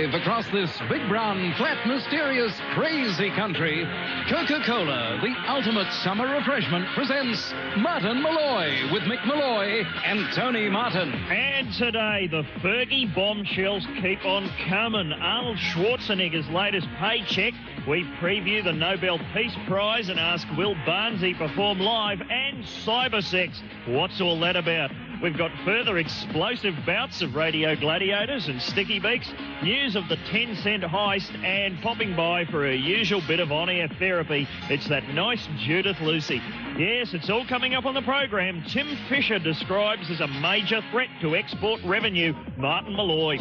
live across this big, brown, flat, mysterious, crazy country, Coca-Cola, the ultimate summer refreshment, presents Martin Molloy with Mick Molloy and Tony Martin. And today, the Fergie bombshells keep on coming. Arnold Schwarzenegger's latest paycheck. We preview the Nobel Peace Prize and ask, will Barnesy perform live? And cybersex. What's all that about? We've got further explosive bouts of radio gladiators and sticky beaks, news of the 10-cent heist, and popping by for her usual bit of on-air therapy. It's that nice Judith Lucy. Yes, it's all coming up on the program. Tim Fisher describes as a major threat to export revenue. Martin Molloy.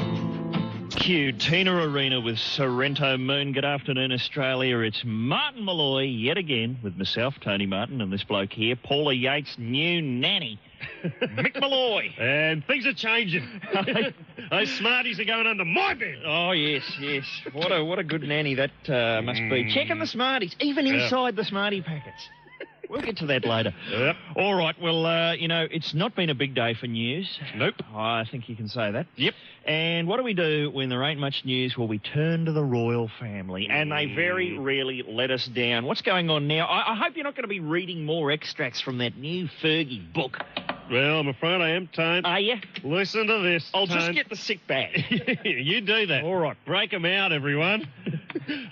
Cue Tina Arena with Sorrento Moon. Good afternoon, Australia. It's Martin Molloy yet again with myself, Tony Martin, and this bloke here, Paula Yates' new nanny, Mick Molloy. And things are changing. Those Smarties are going under my bed. Oh, yes. What a good nanny that must be. Checking the Smarties, even inside the Smartie packets. We'll get to that later. Yep. All right, well, it's not been a big day for news. Nope. I think you can say that. Yep. And what do we do when there ain't much news? Well, we turn to the royal family, and they very rarely let us down. What's going on now? I hope you're not going to be reading more extracts from that new Fergie book. Well, I'm afraid I am, Tone. Are you? Listen to this, I'll Tone. just get the sick bag. You do that. All right. Break them out, everyone.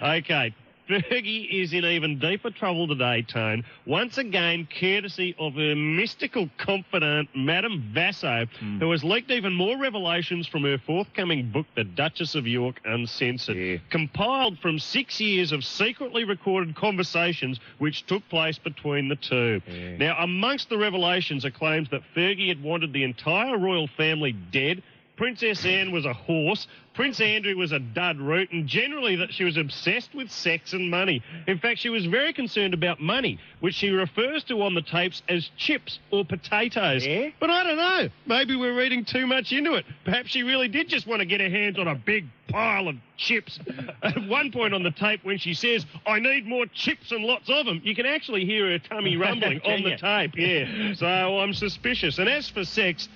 Okay. Fergie is in even deeper trouble today, Tone. Once again, courtesy of her mystical confidant, Madame Vasso, who has leaked even more revelations from her forthcoming book, The Duchess of York Uncensored, compiled from 6 years of secretly recorded conversations which took place between the two. Now, amongst the revelations are claims that Fergie had wanted the entire royal family dead, Princess Anne was a horse, Prince Andrew was a dud root, and generally that she was obsessed with sex and money. In fact, she was very concerned about money, which she refers to on the tapes as chips or potatoes. Yeah? But I don't know. Maybe we're reading too much into it. Perhaps she really did just want to get her hands on a big pile of chips. At one point on the tape when she says, I need more chips and lots of them, you can actually hear her tummy rumbling on the tape. Yeah. So I'm suspicious. And as for sex...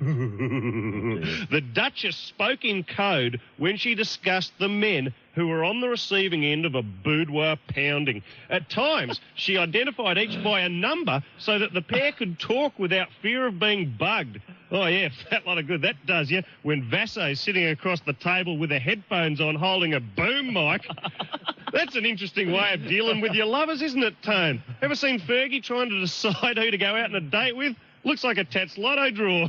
The Duchess spoke in code when she discussed the men who were on the receiving end of a boudoir pounding. At times, she identified each by a number so that the pair could talk without fear of being bugged. Oh, yeah, fat lot of good that does you, when Vasso's sitting across the table with her headphones on holding a boom mic. That's an interesting way of dealing with your lovers, isn't it, Tone? Ever seen Fergie trying to decide who to go out on a date with? Looks like a Tats Lotto draw.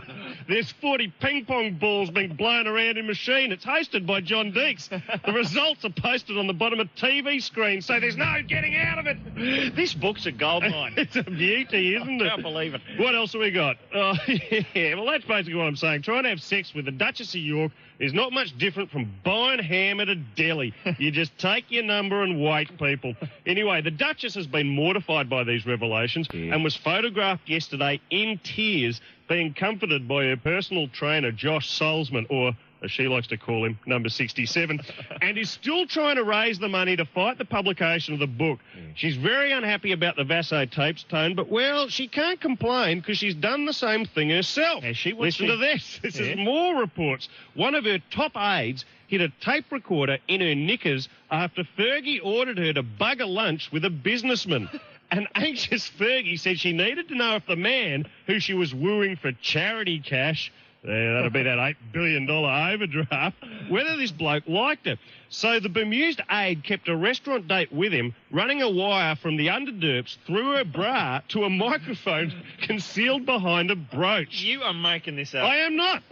There's 40 ping-pong balls being blown around in a machine. It's hosted by John Deeks. The results are posted on the bottom of TV screens, so there's no getting out of it. This book's a goldmine. It's a beauty, isn't it? I can't believe it. What else have we got? Oh, yeah, well, that's basically what I'm saying. Trying to have sex with the Duchess of York is not much different from buying ham at a deli. You just take your number and wait, people. Anyway, the Duchess has been mortified by these revelations and was photographed yesterday in tears, being comforted by her personal trainer, Josh Salzman, or as she likes to call him, number 67, and is still trying to raise the money to fight the publication of the book. She's very unhappy about the Vasso tapes, Tone, but, well, she can't complain because she's done the same thing herself. Has she? Listen to this. This is more reports. One of her top aides hid a tape recorder in her knickers after Fergie ordered her to bug a lunch with a businessman. An anxious Fergie said she needed to know if the man who she was wooing for charity cash, that'll be that $8 billion overdraft, whether this bloke liked it. So the bemused aide kept a restaurant date with him, running a wire from the underderps through her bra to a microphone concealed behind a brooch. You are making this up. I am not.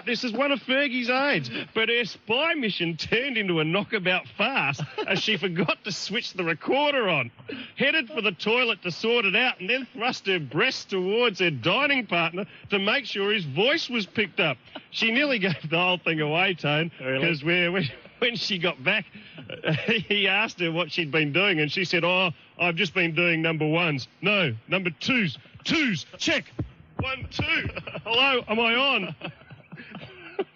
This is one of Fergie's aides. But her spy mission turned into a knockabout farce as she forgot to switch the recorder on, headed for the toilet to sort it out, and then thrust her breast towards her dining partner to make sure his voice was picked up. She nearly gave the whole thing away, Tone, because when she got back, he asked her what she'd been doing, and she said, I've just been doing number ones. No, number twos. Twos, check. 1, 2. Hello, am I on?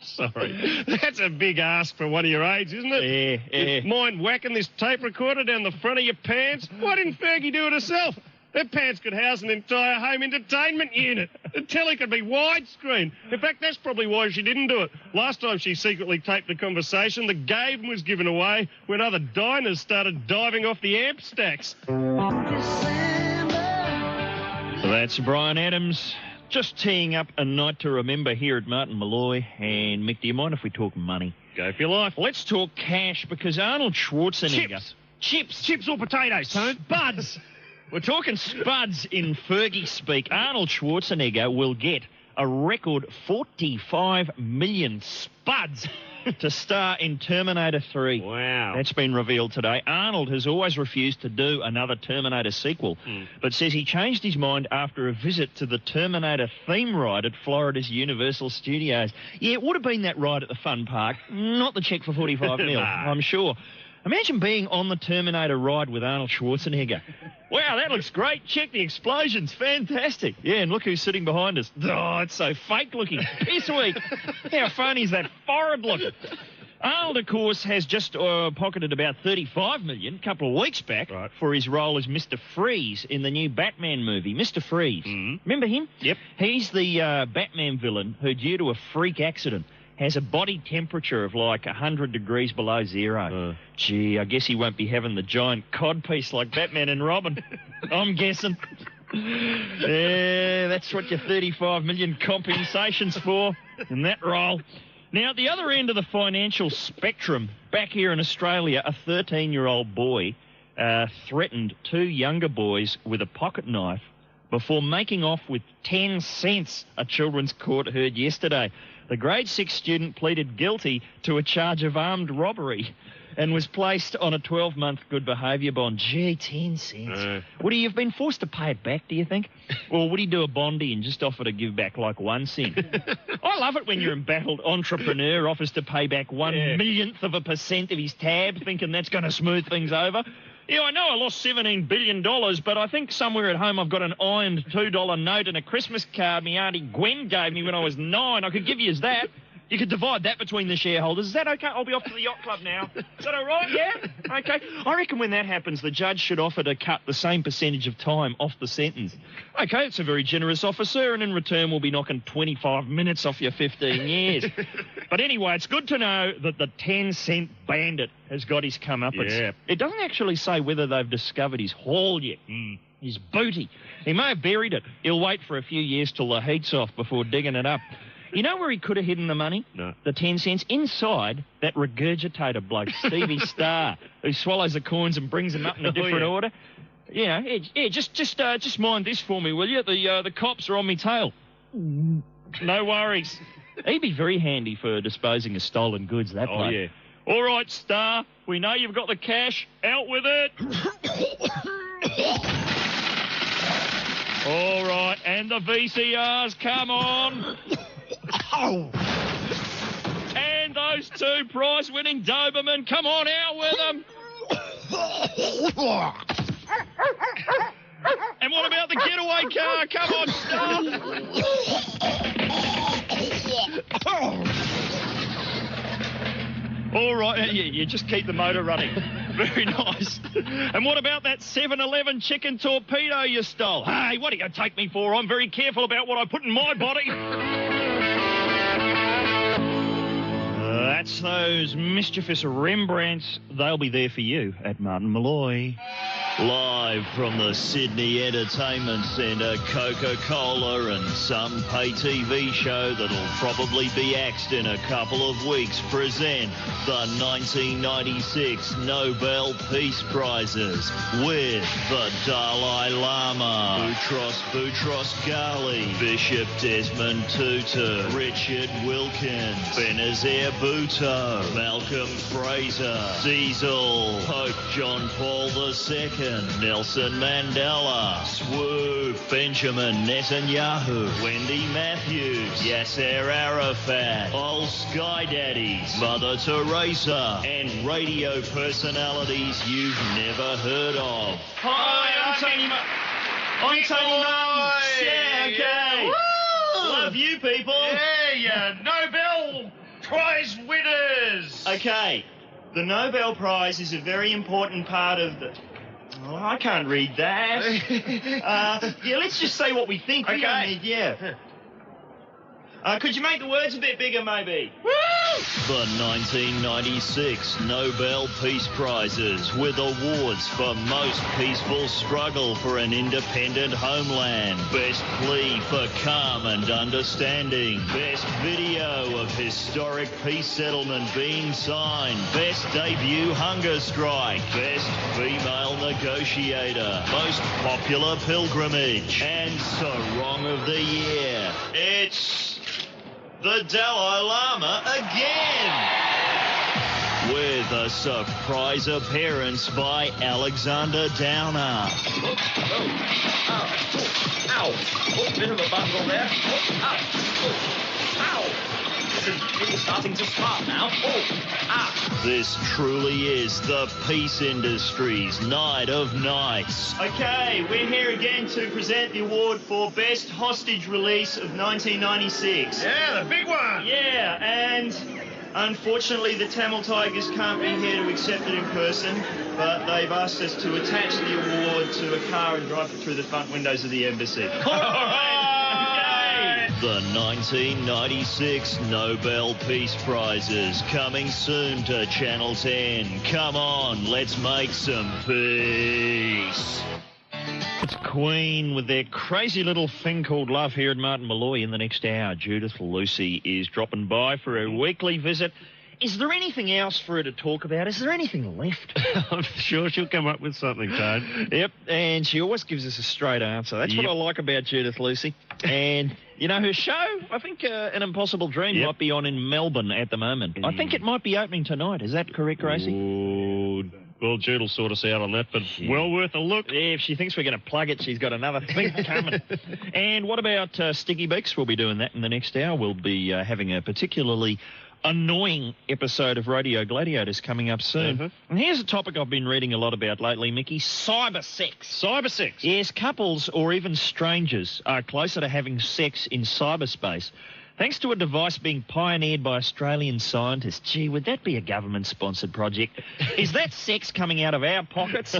Sorry. That's a big ask for one of your aides, isn't it? Yeah. Mind whacking this tape recorder down the front of your pants? Why didn't Fergie do it herself? Her pants could house an entire home entertainment unit. The telly could be widescreen. In fact, that's probably why she didn't do it. Last time she secretly taped a conversation, the game was given away when other diners started diving off the amp stacks. That's Brian Adams. Just teeing up a night to remember here at Martin Molloy. And, Mick, do you mind if we talk money? Go for your life. Let's talk cash, because Arnold Schwarzenegger... Chips or potatoes, Tone? Spuds! We're talking spuds in Fergie speak. Arnold Schwarzenegger will get a record 45 million spuds to star in Terminator 3. Wow. That's been revealed today. Arnold has always refused to do another Terminator sequel, but says he changed his mind after a visit to the Terminator theme ride at Florida's Universal Studios. Yeah, it would have been that ride at the fun park, not the check for 45 mil, I'm sure. Imagine being on the Terminator ride with Arnold Schwarzenegger. Wow, that looks great. Check the explosions. Fantastic. Yeah, and look who's sitting behind us. Oh, it's so fake looking. Piss weak. How funny is that forehead look? Arnold, of course, has just pocketed about 35 million a couple of weeks back for his role as Mr. Freeze in the new Batman movie. Mr. Freeze. Remember him? Yep. He's the Batman villain who, due to a freak accident, has a body temperature of like 100 degrees below zero. Gee, I guess he won't be having the giant codpiece like Batman and Robin. I'm guessing. Yeah, that's what your 35 million compensation's for in that role. Now, at the other end of the financial spectrum, back here in Australia, a 13-year-old boy threatened two younger boys with a pocket knife before making off with 10 cents, a children's court heard yesterday. The grade 6 student pleaded guilty to a charge of armed robbery and was placed on a 12-month good behaviour bond. Gee, 10 cents. Would he have been forced to pay it back, do you think? Or would he do a bondy and just offer to give back like 1 cent? I love it when your embattled entrepreneur offers to pay back 1/millionth of a percent of his tab, thinking that's going to smooth things over. Yeah, I know I lost $17 billion, but I think somewhere at home I've got an ironed $2 note and a Christmas card my Auntie Gwen gave me when I was 9. I could give you as that. You could divide that between the shareholders. Is that okay? I'll be off to the yacht club now. Is that all right? Yeah? Okay. I reckon when that happens, the judge should offer to cut the same percentage of time off the sentence. Okay, it's a very generous offer, sir, and in return we'll be knocking 25 minutes off your 15 years. But anyway, it's good to know that the 10-cent bandit has got his comeuppance. Yeah. It doesn't actually say whether they've discovered his haul yet. His booty. He may have buried it. He'll wait for a few years till the heat's off before digging it up. You know where he could have hidden the money? No. The 10 cents inside that regurgitator bloke, Stevie Starr, who swallows the coins and brings them up in a different order. Yeah, just mind this for me, will you? The cops are on me tail. No worries. He'd be very handy for disposing of stolen goods, that bloke. Oh, yeah. All right, Starr, we know you've got the cash. Out with it. All right, and the VCRs, come on. And those two prize-winning Doberman, come on, out with them. And what about the getaway car? Come on, stop. All right, you just keep the motor running. Very nice. And what about that 7-Eleven chicken torpedo you stole? Hey, what are you going to take me for? I'm very careful about what I put in my body. That's those mischievous Rembrandts. They'll be there for you at Martin Molloy. Live from the Sydney Entertainment Centre, Coca-Cola and some pay TV show that'll probably be axed in a couple of weeks present the 1996 Nobel Peace Prizes with the Dalai Lama, Boutros Ghali, Bishop Desmond Tutu, Richard Wilkins, Benazir Bhutto, Malcolm Fraser, Diesel, Pope John Paul II, Nelson Mandela, Swoop, Benjamin Netanyahu, Wendy Matthews, Yasser Arafat, old Sky Daddies, Mother Teresa, and radio personalities you've never heard of. Hi, I'm Tony Mutton. Yeah, okay. Woo! Love you people. Yeah, Nobel Prize winners. Okay, the Nobel Prize is a very important part of the... Oh, I can't read that. Yeah, let's just say what we think. We don't need, yeah. Could you make the words a bit bigger, maybe? The 1996 Nobel Peace Prizes with awards for Most Peaceful Struggle for an Independent Homeland, Best Plea for Calm and Understanding, Best Video of Historic Peace Settlement being signed, Best Debut Hunger Strike, Best Female Negotiator, Most Popular Pilgrimage, and Sarong of the Year. It's the Dalai Lama again, with a surprise appearance by Alexander Downer. Ow! Bit of a bungle there. Ow! It's starting to smart now. This truly is the peace industry's night of nights. Okay, we're here again to present the award for Best Hostage Release of 1996. Yeah, the big one. Yeah, and unfortunately the Tamil Tigers can't be here to accept it in person, but they've asked us to attach the award to a car and drive it through the front windows of the embassy. All right. The 1996 Nobel Peace Prizes coming soon to Channel 10. Come on, let's make some peace. It's Queen with their crazy little thing called love here at Martin Molloy. In the next hour, Judith Lucy is dropping by for her weekly visit. Is there anything else for her to talk about? Is there anything left? I'm sure she'll come up with something, Tone. Yep, and she always gives us a straight answer. That's what I like about Judith Lucy. And, you know, her show, I think An Impossible Dream might be on in Melbourne at the moment. I think it might be opening tonight. Is that correct, Gracie? Ooh, well, Jude will sort us out on that, but well worth a look. Yeah, if she thinks we're going to plug it, she's got another thing coming. And what about Sticky Beaks? We'll be doing that in the next hour. We'll be having a particularly annoying episode of Radio Gladiators coming up soon. And here's a topic I've been reading a lot about lately, Mickey. Cyber sex. Cyber sex? Yes, couples or even strangers are closer to having sex in cyberspace thanks to a device being pioneered by Australian scientists. Gee, would that be a government-sponsored project? Is that sex coming out of our pockets?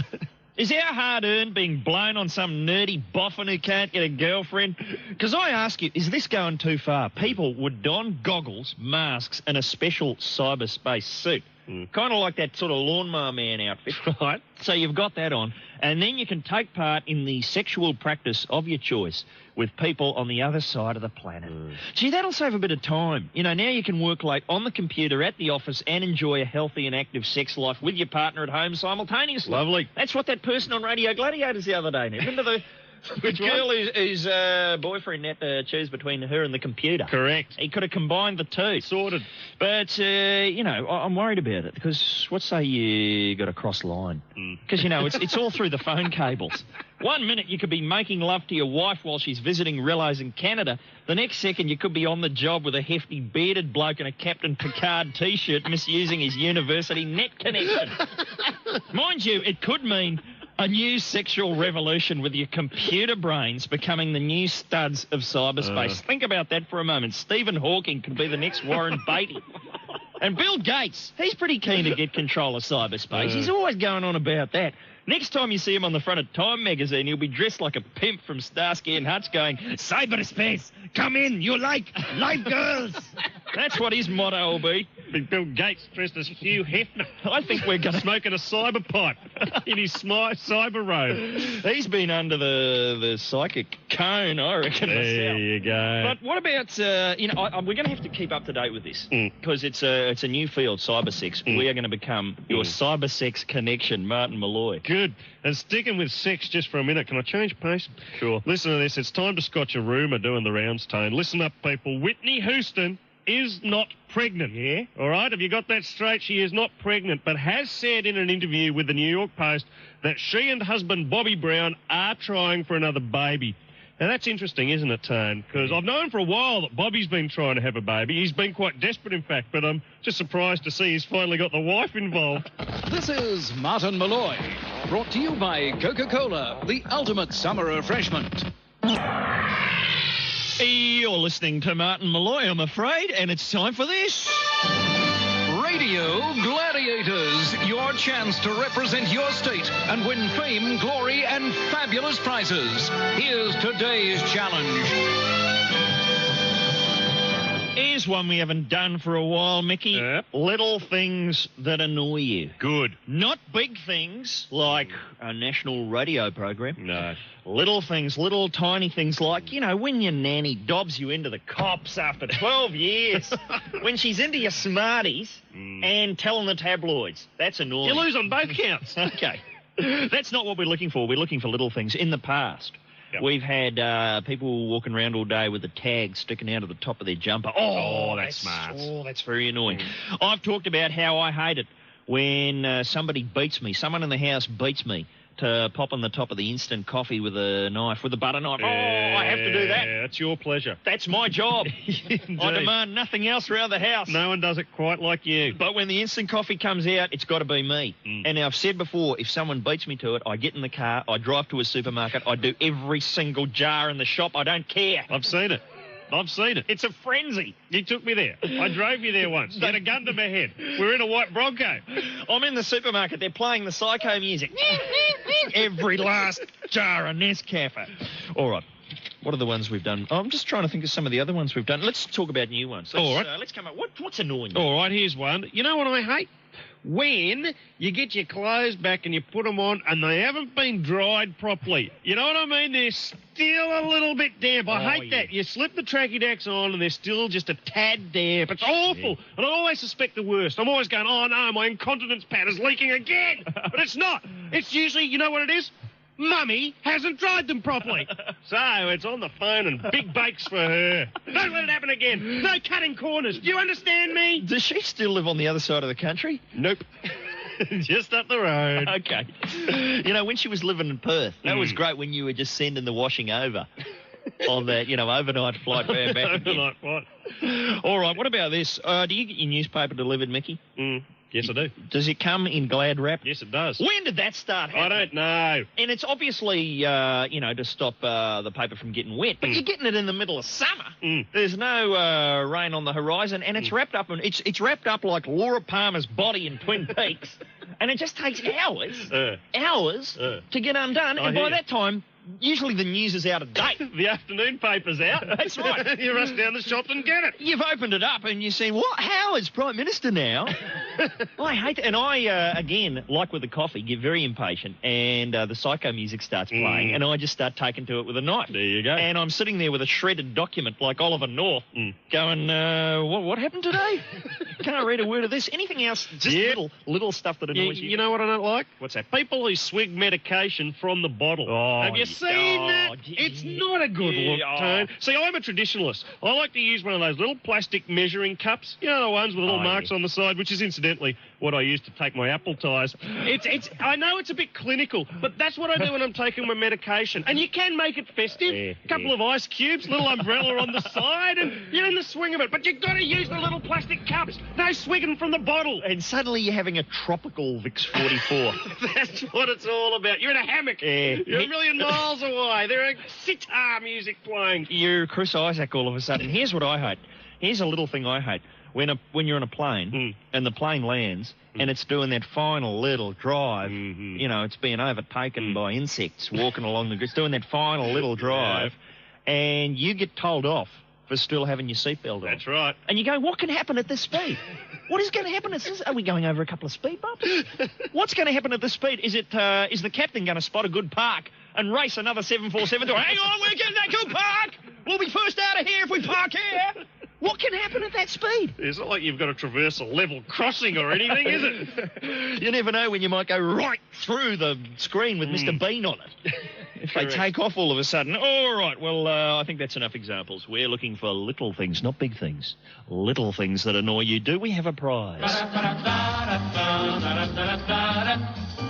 Is our hard-earned being blown on some nerdy boffin who can't get a girlfriend? Because I ask you, is this going too far? People would don goggles, masks, and a special cyberspace suit. Kind of like that sort of lawnmower man outfit. Right. So you've got that on, and then you can take part in the sexual practice of your choice with people on the other side of the planet. Gee, that'll save a bit of time. You know, now you can work late on the computer at the office and enjoy a healthy and active sex life with your partner at home simultaneously. Lovely. That's what that person on Radio Gladiators the other day did. Remember the girl whose boyfriend had to choose between her and the computer? Correct. He could have combined the two. Sorted. But, you know, I'm worried about it because what say you got a cross line? Because, you know, it's all through the phone cables. 1 minute you could be making love to your wife while she's visiting relatives in Canada. The next second you could be on the job with a hefty bearded bloke in a Captain Picard T-shirt misusing his university net connection. Mind you, it could mean a new sexual revolution with your computer brains becoming the new studs of cyberspace. Think about that for a moment. Stephen Hawking could be the next Warren Beatty. And Bill Gates, he's pretty keen to get control of cyberspace. He's always going on about that. Next time you see him on the front of Time magazine, he'll be dressed like a pimp from Starsky and Hutch going, "Cyberspace, come in, you like live girls." That's what his motto will be. Big Bill Gates dressed as Hugh Hefner. I think we're going to... Smoking a cyber pipe in his cyber robe. He's been under the psychic cone, I reckon, There myself. you go. But what about, you know, we're going to have to keep up to date with this because it's a new field, cyber sex. We are going to become your cyber sex connection, Martin Molloy. Good. And sticking with sex just for a minute, can I change pace? Sure. Listen to this. It's time to scotch a rumour doing the rounds, Tone. Listen up, people. Whitney Houston is not pregnant. Yeah? All right? Have you got that straight? She is not pregnant, but has said in an interview with the New York Post that she and husband Bobby Brown are trying for another baby. Now, that's interesting, isn't it, Tone? Because I've known for a while that Bobby's been trying to have a baby. He's been quite desperate, in fact, but I'm just surprised to see he's finally got the wife involved. This is Martin Molloy, brought to you by Coca-Cola, the ultimate summer refreshment. You're listening to Martin Molloy, I'm afraid, and it's time for this. Radio Gladiators, your chance to represent your state and win fame, glory, and fabulous prizes. Here's today's challenge. Here's one we haven't done for a while, Mickey. Yep. Little things that annoy you. Good. Not big things like a national radio program. No. Little things, little tiny things like, you know, when your nanny dobs you into the cops after 12 years, when she's into your Smarties and telling the tabloids. That's annoying. You lose on both counts. Okay. That's not what we're looking for. We're looking for little things. In the past, we've had people walking around all day with a tag sticking out of the top of their jumper. Oh, that's smart. Oh, that's very annoying. I've talked about how I hate it when somebody beats me. Someone in the house beats me to pop on the top of the instant coffee with a knife, with a butter knife. Oh, I have to do that. Yeah, that's your pleasure. That's my job. I demand nothing else around the house. No one does it quite like you. But when the instant coffee comes out, it's got to be me. And I've said before, if someone beats me to it, I get in the car, I drive to a supermarket, I do every single jar in the shop. I don't care. I've seen it. It's a frenzy. You took me there. I drove you there once. You had a gun to my head. We're in a white Bronco. I'm in the supermarket. They're playing the psycho music. Every last jar of Nescafe. All right. What are the ones we've done? I'm just trying to think of some of the other ones we've done. Let's talk about new ones. All right. Let's come up. What's annoying you? All right, here's one. You know what I hate? When you get your clothes back and you put them on and they haven't been dried properly. You know what I mean? They're still a little bit damp. I hate that. You slip the tracky dacks on and they're still just a tad damp. It's awful. And I always suspect the worst. I'm always going, oh, no, my incontinence pad is leaking again. But it's not. It's usually, you know what it is? Mummy hasn't dried them properly. So it's on the phone and big bakes for her. Don't let it happen again. No cutting corners. Do you understand me? Does she still live on the other side of the country? Nope. Just up the road. Okay. You know, when she was living in Perth, that was great when you were just sending the washing over on that, you know, overnight flight back again. Overnight flight. All right, what about this? Do you get your newspaper delivered, Mickey? Yes, I do. Does it come in Glad wrap? Yes, it does. When did that start happening? I don't know. And it's obviously, you know, to stop the paper from getting wet. But you're getting it in the middle of summer. There's no rain on the horizon, and it's wrapped up. It's wrapped up like Laura Palmer's body in Twin Peaks, and it just takes hours to get undone. And by that time, usually the news is out of date. The afternoon paper's out. That's right. You rush down the shop and get it. You've opened it up and you see, what? Howard's Prime Minister now? I hate it. And I, again, like with the coffee, get very impatient and the psycho music starts playing and I just start taking to it with a knife. There you go. And I'm sitting there with a shredded document like Oliver North going, what happened today? Can't read a word of this. Anything else? Just little stuff that annoys you. You know what I don't like? What's that? People who swig medication from the bottle. Oh, have you seen that? It's not a good look, Tone. See, I'm a traditionalist. I like to use one of those little plastic measuring cups. You know, the ones with little marks on the side, which is incidentally what I use to take my apple ties. I know it's a bit clinical, but that's what I do when I'm taking my medication. And you can make it festive. A couple of ice cubes, little umbrella on the side, and you're in the swing of it. But you've got to use the little plastic cups. No swigging from the bottle. And suddenly you're having a tropical Vicks 44. That's what it's all about. You're in a hammock. You're a million miles away. There's sitar music playing. You're Chris Isaac all of a sudden. Here's what I hate. Here's a little thing I hate. When you're on a plane and the plane lands and it's doing that final little drive, you know, it's being overtaken by insects walking along it's doing that final little drive, and you get told off for still having your seatbelt on. That's right. And you go, what can happen at this speed? What is going to happen at this? Are we going over a couple of speed bumps? What's going to happen at this speed? Is the captain going to spot a good park and race another 747 to, hang on, we're getting that good park. We'll be first out of here if we park here. What can happen at that speed? It's not like you've got to traverse a level crossing or anything, is it? You never know when you might go right through the screen with Mr. Bean on it. If they take off all of a sudden. All right, well, I think that's enough examples. We're looking for little things, not big things. Little things that annoy you. Do we have a prize?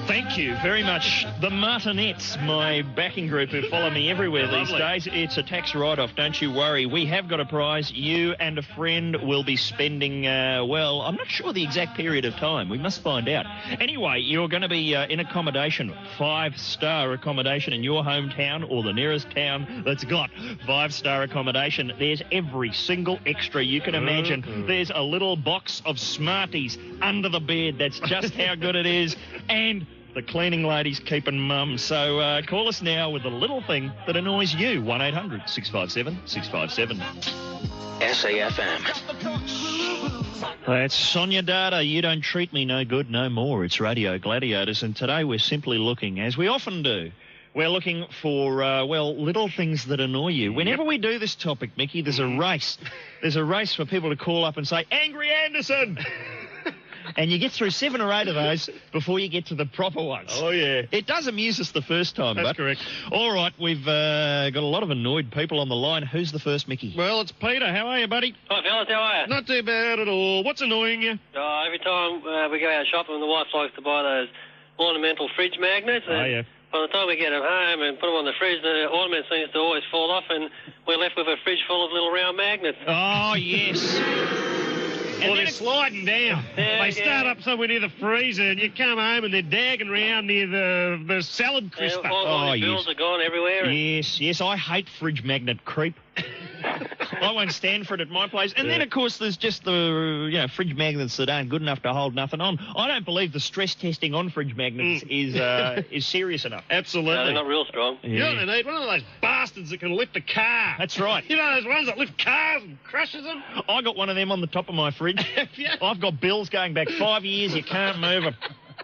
Thank you very much. The Martinets, my backing group who follow me everywhere these days. It's a tax write-off, don't you worry. We have got a prize. You and a friend will be spending, well, I'm not sure the exact period of time. We must find out. Anyway, you're going to be in accommodation, 5-star accommodation in your hometown or the nearest town that's got 5-star accommodation. There's every single extra you can imagine. There's a little box of Smarties under the bed. That's just how good it is. And the cleaning lady's keeping mum. So call us now with the little thing that annoys you. 1-800-657-657. SAFM. That's Sonia Data. You don't treat me no good no more. It's Radio Gladiators, and today we're simply looking, as we often do, we're looking for, well, little things that annoy you. Whenever we do this topic, Mickey, there's a race. There's a race for people to call up and say, Angry Anderson! And you get through 7 or 8 of those before you get to the proper ones. Oh, yeah. It does amuse us the first time. That's correct. All right, we've got a lot of annoyed people on the line. Who's the first, Mickey? Well, it's Peter. How are you, buddy? Hi, fellas, how are you? Not too bad at all. What's annoying you? Every time we go out shopping, the wife likes to buy those ornamental fridge magnets. Oh, yeah. By the time we get them home and put them on the fridge, the ornament seems to always fall off, and we're left with a fridge full of little round magnets. Oh, yes. Well, they're sliding down. Yeah, They start up somewhere near the freezer, and you come home and they're dagging around near the salad crisper. All the bills are gone everywhere. Yes, I hate fridge magnet creep. I won't stand for it at my place. And then, of course, there's just the fridge magnets that aren't good enough to hold nothing on. I don't believe the stress testing on fridge magnets is serious enough. Absolutely. No, they're not real strong. Yeah. You know what they need? One of those bastards that can lift a car. That's right. You know those ones that lift cars and crushes them? I got one of them on the top of my fridge. Yeah. I've got bills going back 5 years. You can't move them.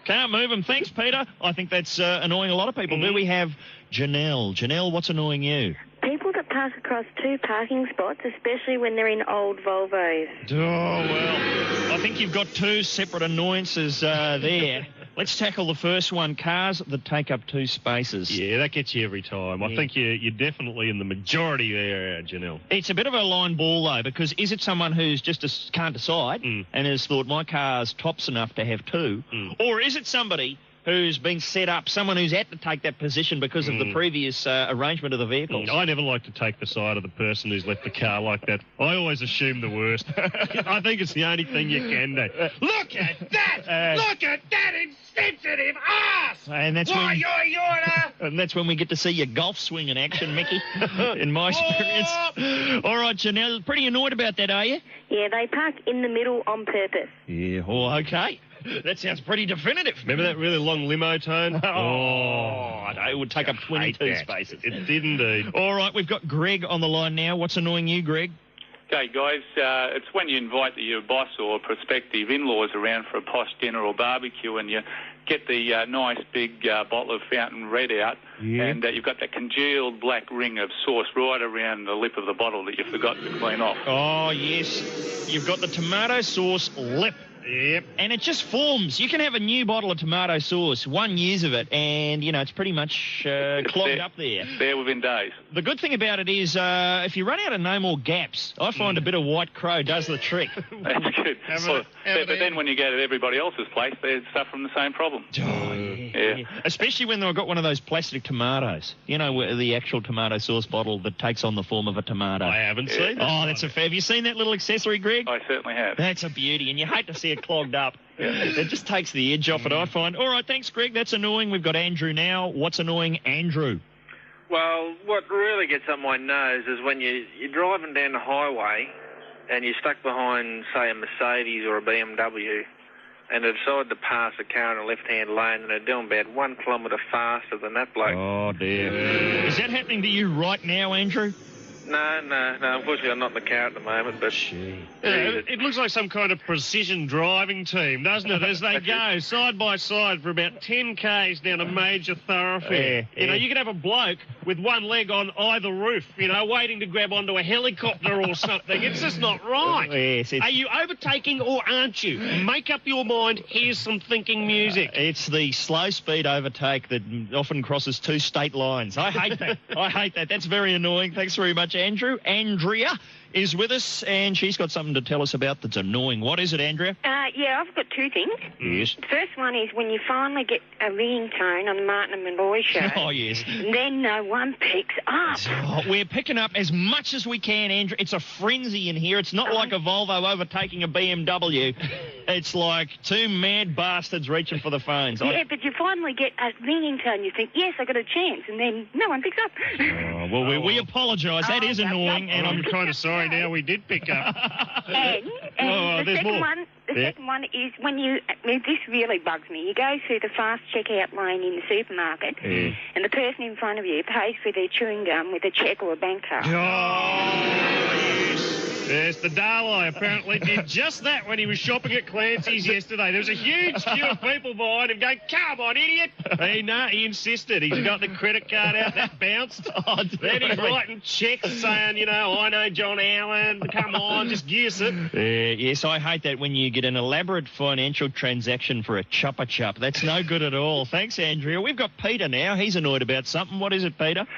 Can't move them. Thanks, Peter. I think that's annoying a lot of people. Do we have Janelle? Janelle, what's annoying you? People that park across 2 parking spots, especially when they're in old Volvos. Oh, well, I think you've got 2 separate annoyances there. Let's tackle the first one, cars that take up 2 spaces. Yeah, that gets you every time. I think you're definitely in the majority there, Janelle. It's a bit of a line ball, though, because is it someone who's just can't decide and has thought my car's tops enough to have 2, or is it somebody who's been set up, someone who's had to take that position because of the previous arrangement of the vehicles? I never like to take the side of the person who's left the car like that. I always assume the worst. I think it's the only thing you can do. Look at that! Look at that insensitive ass! And that's and that's when we get to see your golf swing in action, Mickey, in my experience. All right, Janelle, pretty annoyed about that, are you? Yeah, they park in the middle on purpose. Yeah, okay. That sounds pretty definitive. Remember that really long limo, Tone? It would take up 22 spaces. It did indeed. All right, we've got Greg on the line now. What's annoying you, Greg? Okay, guys, it's when you invite your boss or prospective in-laws around for a posh dinner or barbecue and you get the nice big bottle of Fountain Red out and you've got that congealed black ring of sauce right around the lip of the bottle that you forgot to clean off. Oh, yes. You've got the tomato sauce lip. Yep. And it just forms. You can have a new bottle of tomato sauce, 1 year of it, and, it's pretty much clogged up there. There within days. The good thing about it is if you run out of no more gaps, I find a bit of White Crow does the trick. That's good. But then when you go to everybody else's place, they suffer from the same problem. Oh, yeah. Especially when they've got one of those plastic tomatoes. The actual tomato sauce bottle that takes on the form of a tomato. I haven't seen that. Oh, that's a fair. Have you seen that little accessory, Greg? I certainly have. That's a beauty, and you hate to see it clogged up. It just takes the edge off it, I find. All right, thanks, Greg. That's annoying. We've got Andrew now. What's annoying, Andrew? Well, what really gets up my nose is when you're driving down the highway and you're stuck behind, say, a Mercedes or a BMW, and they decide to pass a car in a left-hand lane and they're doing about 1 kilometre faster than that bloke. Oh, dear. Is that happening to you right now, Andrew? No. Unfortunately, I'm not in the car at the moment, but... It looks like some kind of precision driving team, doesn't it? As they go side by side for about 10 k's down a major thoroughfare. You could have a bloke with one leg on either roof, waiting to grab onto a helicopter or something. It's just not right. Are you overtaking or aren't you? Make up your mind. Here's some thinking music. It's the slow speed overtake that often crosses 2 state lines. I hate that. I hate that. That's very annoying. Thanks very much, Andrew. Andrea is with us, and she's got something to tell us about that's annoying. What is it, Andrea? I've got two things. Yes. The first one is when you finally get a ringing tone on the Martin and Molloy show. Oh, yes. Then no one picks up. Oh, we're picking up as much as we can, Andrew. It's a frenzy in here. It's not like a Volvo overtaking a BMW. It's like two mad bastards reaching for the phones. Yeah, but you finally get a ringing tone. You think, yes, I got a chance, and then no one picks up. Oh, well, we apologise. That is annoying, and I'm kind of sorry now we did pick up. And the second one is when this really bugs me. You go through the fast checkout line in the supermarket, and the person in front of you pays for their chewing gum with a cheque or a bank card. Oh, yes. Yes, the Dalai apparently did just that when he was shopping at Clancy's yesterday. There was a huge queue of people behind him going, come on, idiot. He insisted. He's got the credit card out. That bounced. Then he's writing checks saying, I know John Allen. Come on, just gears it. Yes, I hate that when you get an elaborate financial transaction for a chupa-chup. That's no good at all. Thanks, Andrea. We've got Peter now. He's annoyed about something. What is it, Peter?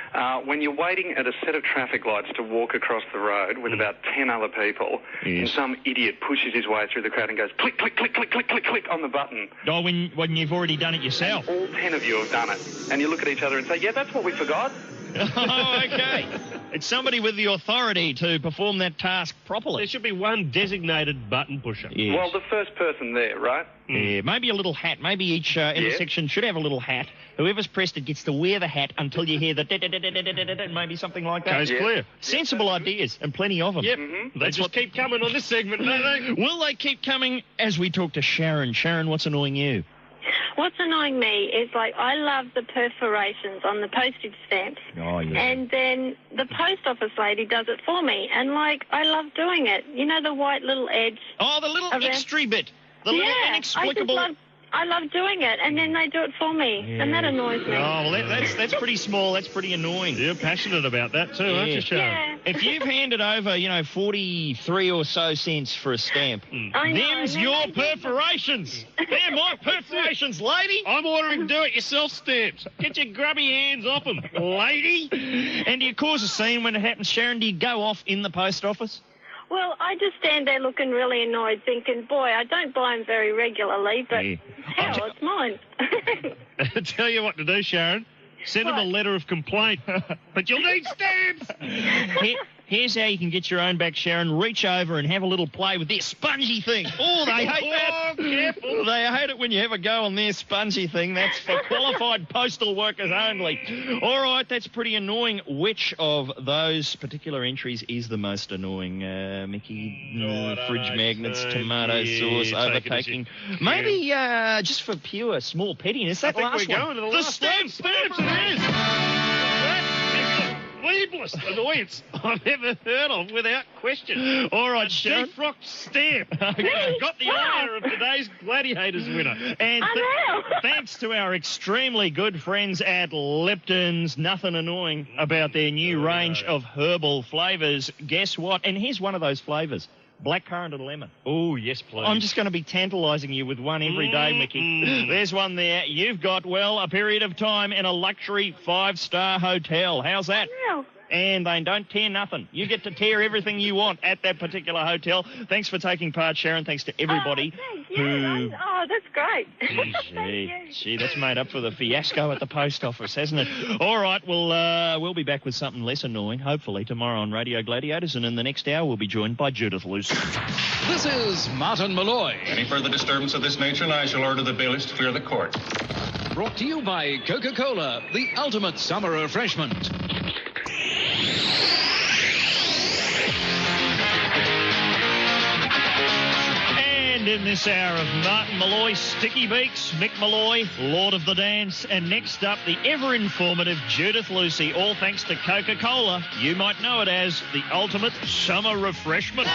When you're waiting at a set of traffic lights to walk across the road with about 10 other people, and some idiot pushes his way through the crowd and goes click, click, click, click, click, click, click on the button. Oh, when you've already done it yourself. And all 10 of you have done it. And you look at each other and say, yeah, that's what we forgot. Oh, okay. It's somebody with the authority to perform that task properly. There should be one designated button pusher. Yes. Well, the first person there, right? Yeah, maybe a little hat. Maybe each intersection should have a little hat. Whoever's pressed it gets to wear the hat until you hear the maybe something like that. Goes clear. Sensible ideas, and plenty of them. Yep. They just keep coming on this segment, don't they? Will they keep coming as we talk to Sharon? Sharon, what's annoying you? What's annoying me is, I love the perforations on the postage stamps. Oh, yeah. And then the post office lady does it for me. And, I love doing it. You know the white little edge? Oh, the little extra bit. The little inexplicable... I love doing it, and then they do it for me, and that annoys me. Oh, well, that's pretty small. That's pretty annoying. You're passionate about that too, aren't you, Sharon? Yeah. If you've handed over, 43 or so cents for a stamp, them's your perforations. They're my perforations, lady. I'm ordering do-it-yourself stamps. Get your grubby hands off them, lady. And do you cause a scene when it happens, Sharon? Do you go off in the post office? Well, I just stand there looking really annoyed, thinking, boy, I don't buy them very regularly, but hell, it's mine. I'll tell you what to do, Sharon. Send them a letter of complaint. But you'll need stamps! Here's how you can get your own back, Sharon. Reach over and have a little play with this spongy thing. Oh, they hate that. Careful. They hate it when you have a go on their spongy thing. That's for qualified postal workers only. All right, that's pretty annoying. Which of those particular entries is the most annoying, Mickey? Fridge magnets, tomato sauce, overtaking. Maybe just for pure small pettiness. I think we're going to the last stamps. It is. Weeblest annoyance I've ever heard of without question. All right, Sharon. Defrocked stamp. Got the honour of today's Gladiators winner. And thanks to our extremely good friends at Lipton's, nothing annoying about their new range of herbal flavours. Guess what? And here's one of those flavours. Blackcurrant and lemon. Oh, yes, please. I'm just going to be tantalising you with one every day, Mickey. There's one there. You've got, a period of time in a luxury 5-star hotel. How's that? And they don't tear nothing. You get to tear everything you want at that particular hotel. Thanks for taking part, Sharon. Thanks to everybody who... Oh, that's great. Gee, that's made up for the fiasco at the post office, hasn't it? All right, we'll be back with something less annoying, hopefully, tomorrow on Radio Gladiators, and in the next hour we'll be joined by Judith Lucy. This is Martin Molloy. Any further disturbance of this nature, and I shall order the bailiffs to clear the court. Brought to you by Coca-Cola, the ultimate summer refreshment. And in this hour of Martin Molloy, Sticky Beaks, Mick Molloy, Lord of the Dance, and next up, the ever-informative Judith Lucy, all thanks to Coca-Cola. You might know it as the ultimate summer refreshment.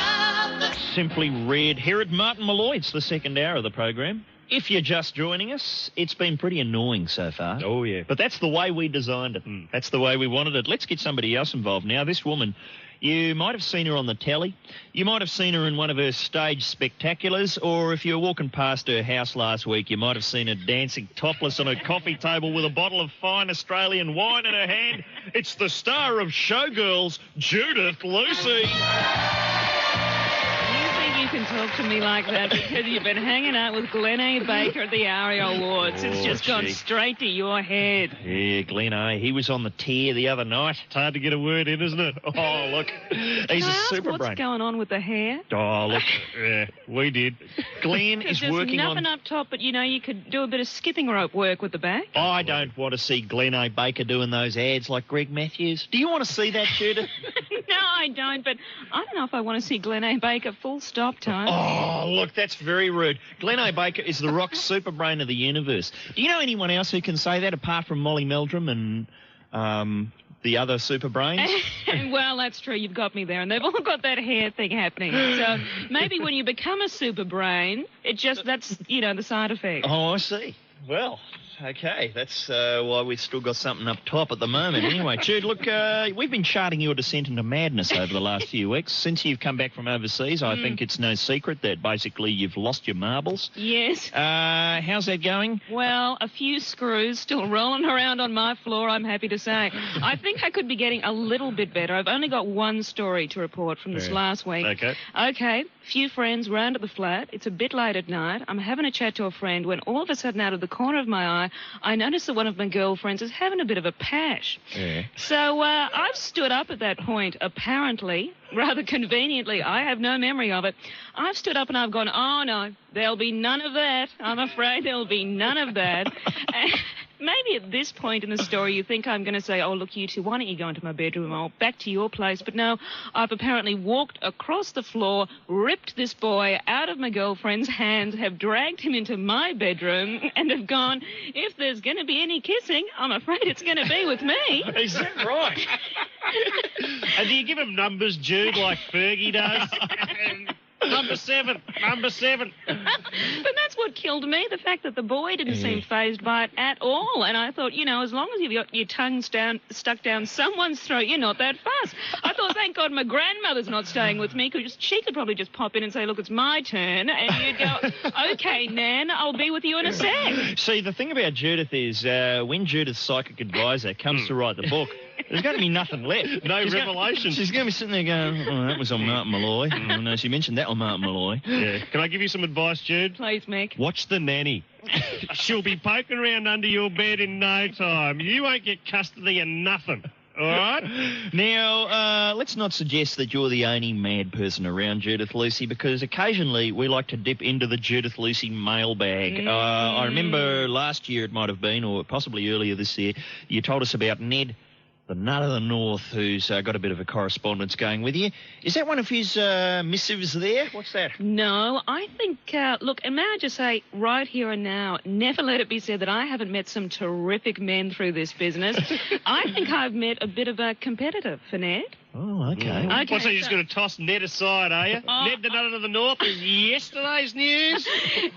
Simply red. Here at Martin Molloy, it's the second hour of the program. If you're just joining us, it's been pretty annoying so far. Oh, yeah. But that's the way we designed it. That's the way we wanted it. Let's get somebody else involved now. This woman, you might have seen her on the telly. You might have seen her in one of her stage spectaculars, or if you were walking past her house last week, you might have seen her dancing topless on her coffee table with a bottle of fine Australian wine in her hand. It's the star of Showgirls, Judith Lucy. Usually think you can talk to me like that because you've been hanging out with Glenn A. Baker at the ARIA Awards. It's just gone straight to your head. Yeah, Glenn A. He was on the tear the other night. It's hard to get a word in, isn't it? Oh, look. He's a super brain. What's going on with the hair? Oh, look. Yeah, we did. Glenn is working on... There's nothing up top, but, you could do a bit of skipping rope work with the back. I don't want to see Glenn A. Baker doing those ads like Greg Matthews. Do you want to see that, Judith? No, I don't, but I don't know if I want to see Glenn A. Baker full stop time. Oh, look, that's very rude. Glenn A. Baker is the rock super brain of the universe. Do you know anyone else who can say that apart from Molly Meldrum and the other super brains? Well, that's true. You've got me there. And they've all got that hair thing happening. So maybe when you become a super brain, that's the side effect. Oh, I see. Well... Okay, that's why we've still got something up top at the moment. Anyway, Jude, look, we've been charting your descent into madness over the last few weeks. Since you've come back from overseas, I think it's no secret that basically you've lost your marbles. Yes. How's that going? Well, a few screws still rolling around on my floor, I'm happy to say. I think I could be getting a little bit better. I've only got one story to report from this last week. Okay, few friends round at the flat. It's a bit late at night. I'm having a chat to a friend when all of a sudden out of the corner of my eye, I noticed that one of my girlfriends is having a bit of a pash. Yeah. So I've stood up at that point, apparently, rather conveniently. I have no memory of it. I've stood up and I've gone, oh, no, there'll be none of that. I'm afraid there'll be none of that. Maybe at this point in the story you think I'm going to say, oh, look, you two, why don't you go into my bedroom or back to your place? But no, I've apparently walked across the floor, ripped this boy out of my girlfriend's hands, have dragged him into my bedroom and have gone, if there's going to be any kissing, I'm afraid it's going to be with me. Is that right? And do you give him numbers, Jude, like Fergie does? Number 7. But that's what killed me, the fact that the boy didn't seem fazed by it at all. And I thought, as long as you've got your tongue stuck down someone's throat, you're not that fussed. I thought, thank God my grandmother's not staying with me, because she could probably just pop in and say, look, it's my turn. And you'd go, okay, Nan, I'll be with you in a sec. See, the thing about Judith is when Judith's psychic advisor comes to write the book, there's going to be nothing left. No revelation. She's going to be sitting there going, oh, that was on Martin Molloy. Oh, no, she mentioned that on Martin Molloy. Yeah. Can I give you some advice, Jude? Please, Mick. Watch the nanny. She'll be poking around under your bed in no time. You won't get custody of nothing. All right? Now, let's not suggest that you're the only mad person around, Judith Lucy, because occasionally we like to dip into the Judith Lucy mailbag. I remember last year it might have been, or possibly earlier this year, you told us about Ned, the Nut of the North, who's got a bit of a correspondence going with you. Is that one of his missives there? What's that? No, I think, look, and may I just say right here and now, never let it be said that I haven't met some terrific men through this business. I think I've met a bit of a competitor for Ned. Oh, okay. So you're just going to toss Ned aside, are you? Ned, the Nut of the North, is yesterday's news?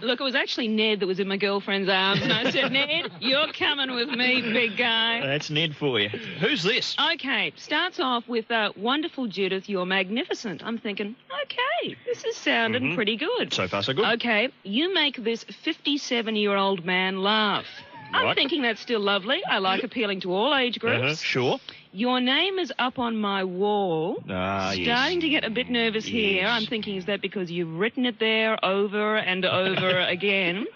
Look, it was actually Ned that was in my girlfriend's arms, and I said, Ned, you're coming with me, big guy. That's Ned for you. Who's this? Okay, starts off with, wonderful Judith, you're magnificent. I'm thinking, okay, this is sounding pretty good. So far, so good. Okay, you make this 57-year-old man laugh. I'm thinking that's still lovely. I like appealing to all age groups. Sure. Your name is up on my wall. Starting to get a bit nervous here. I'm thinking, is that because you've written it there over and over again?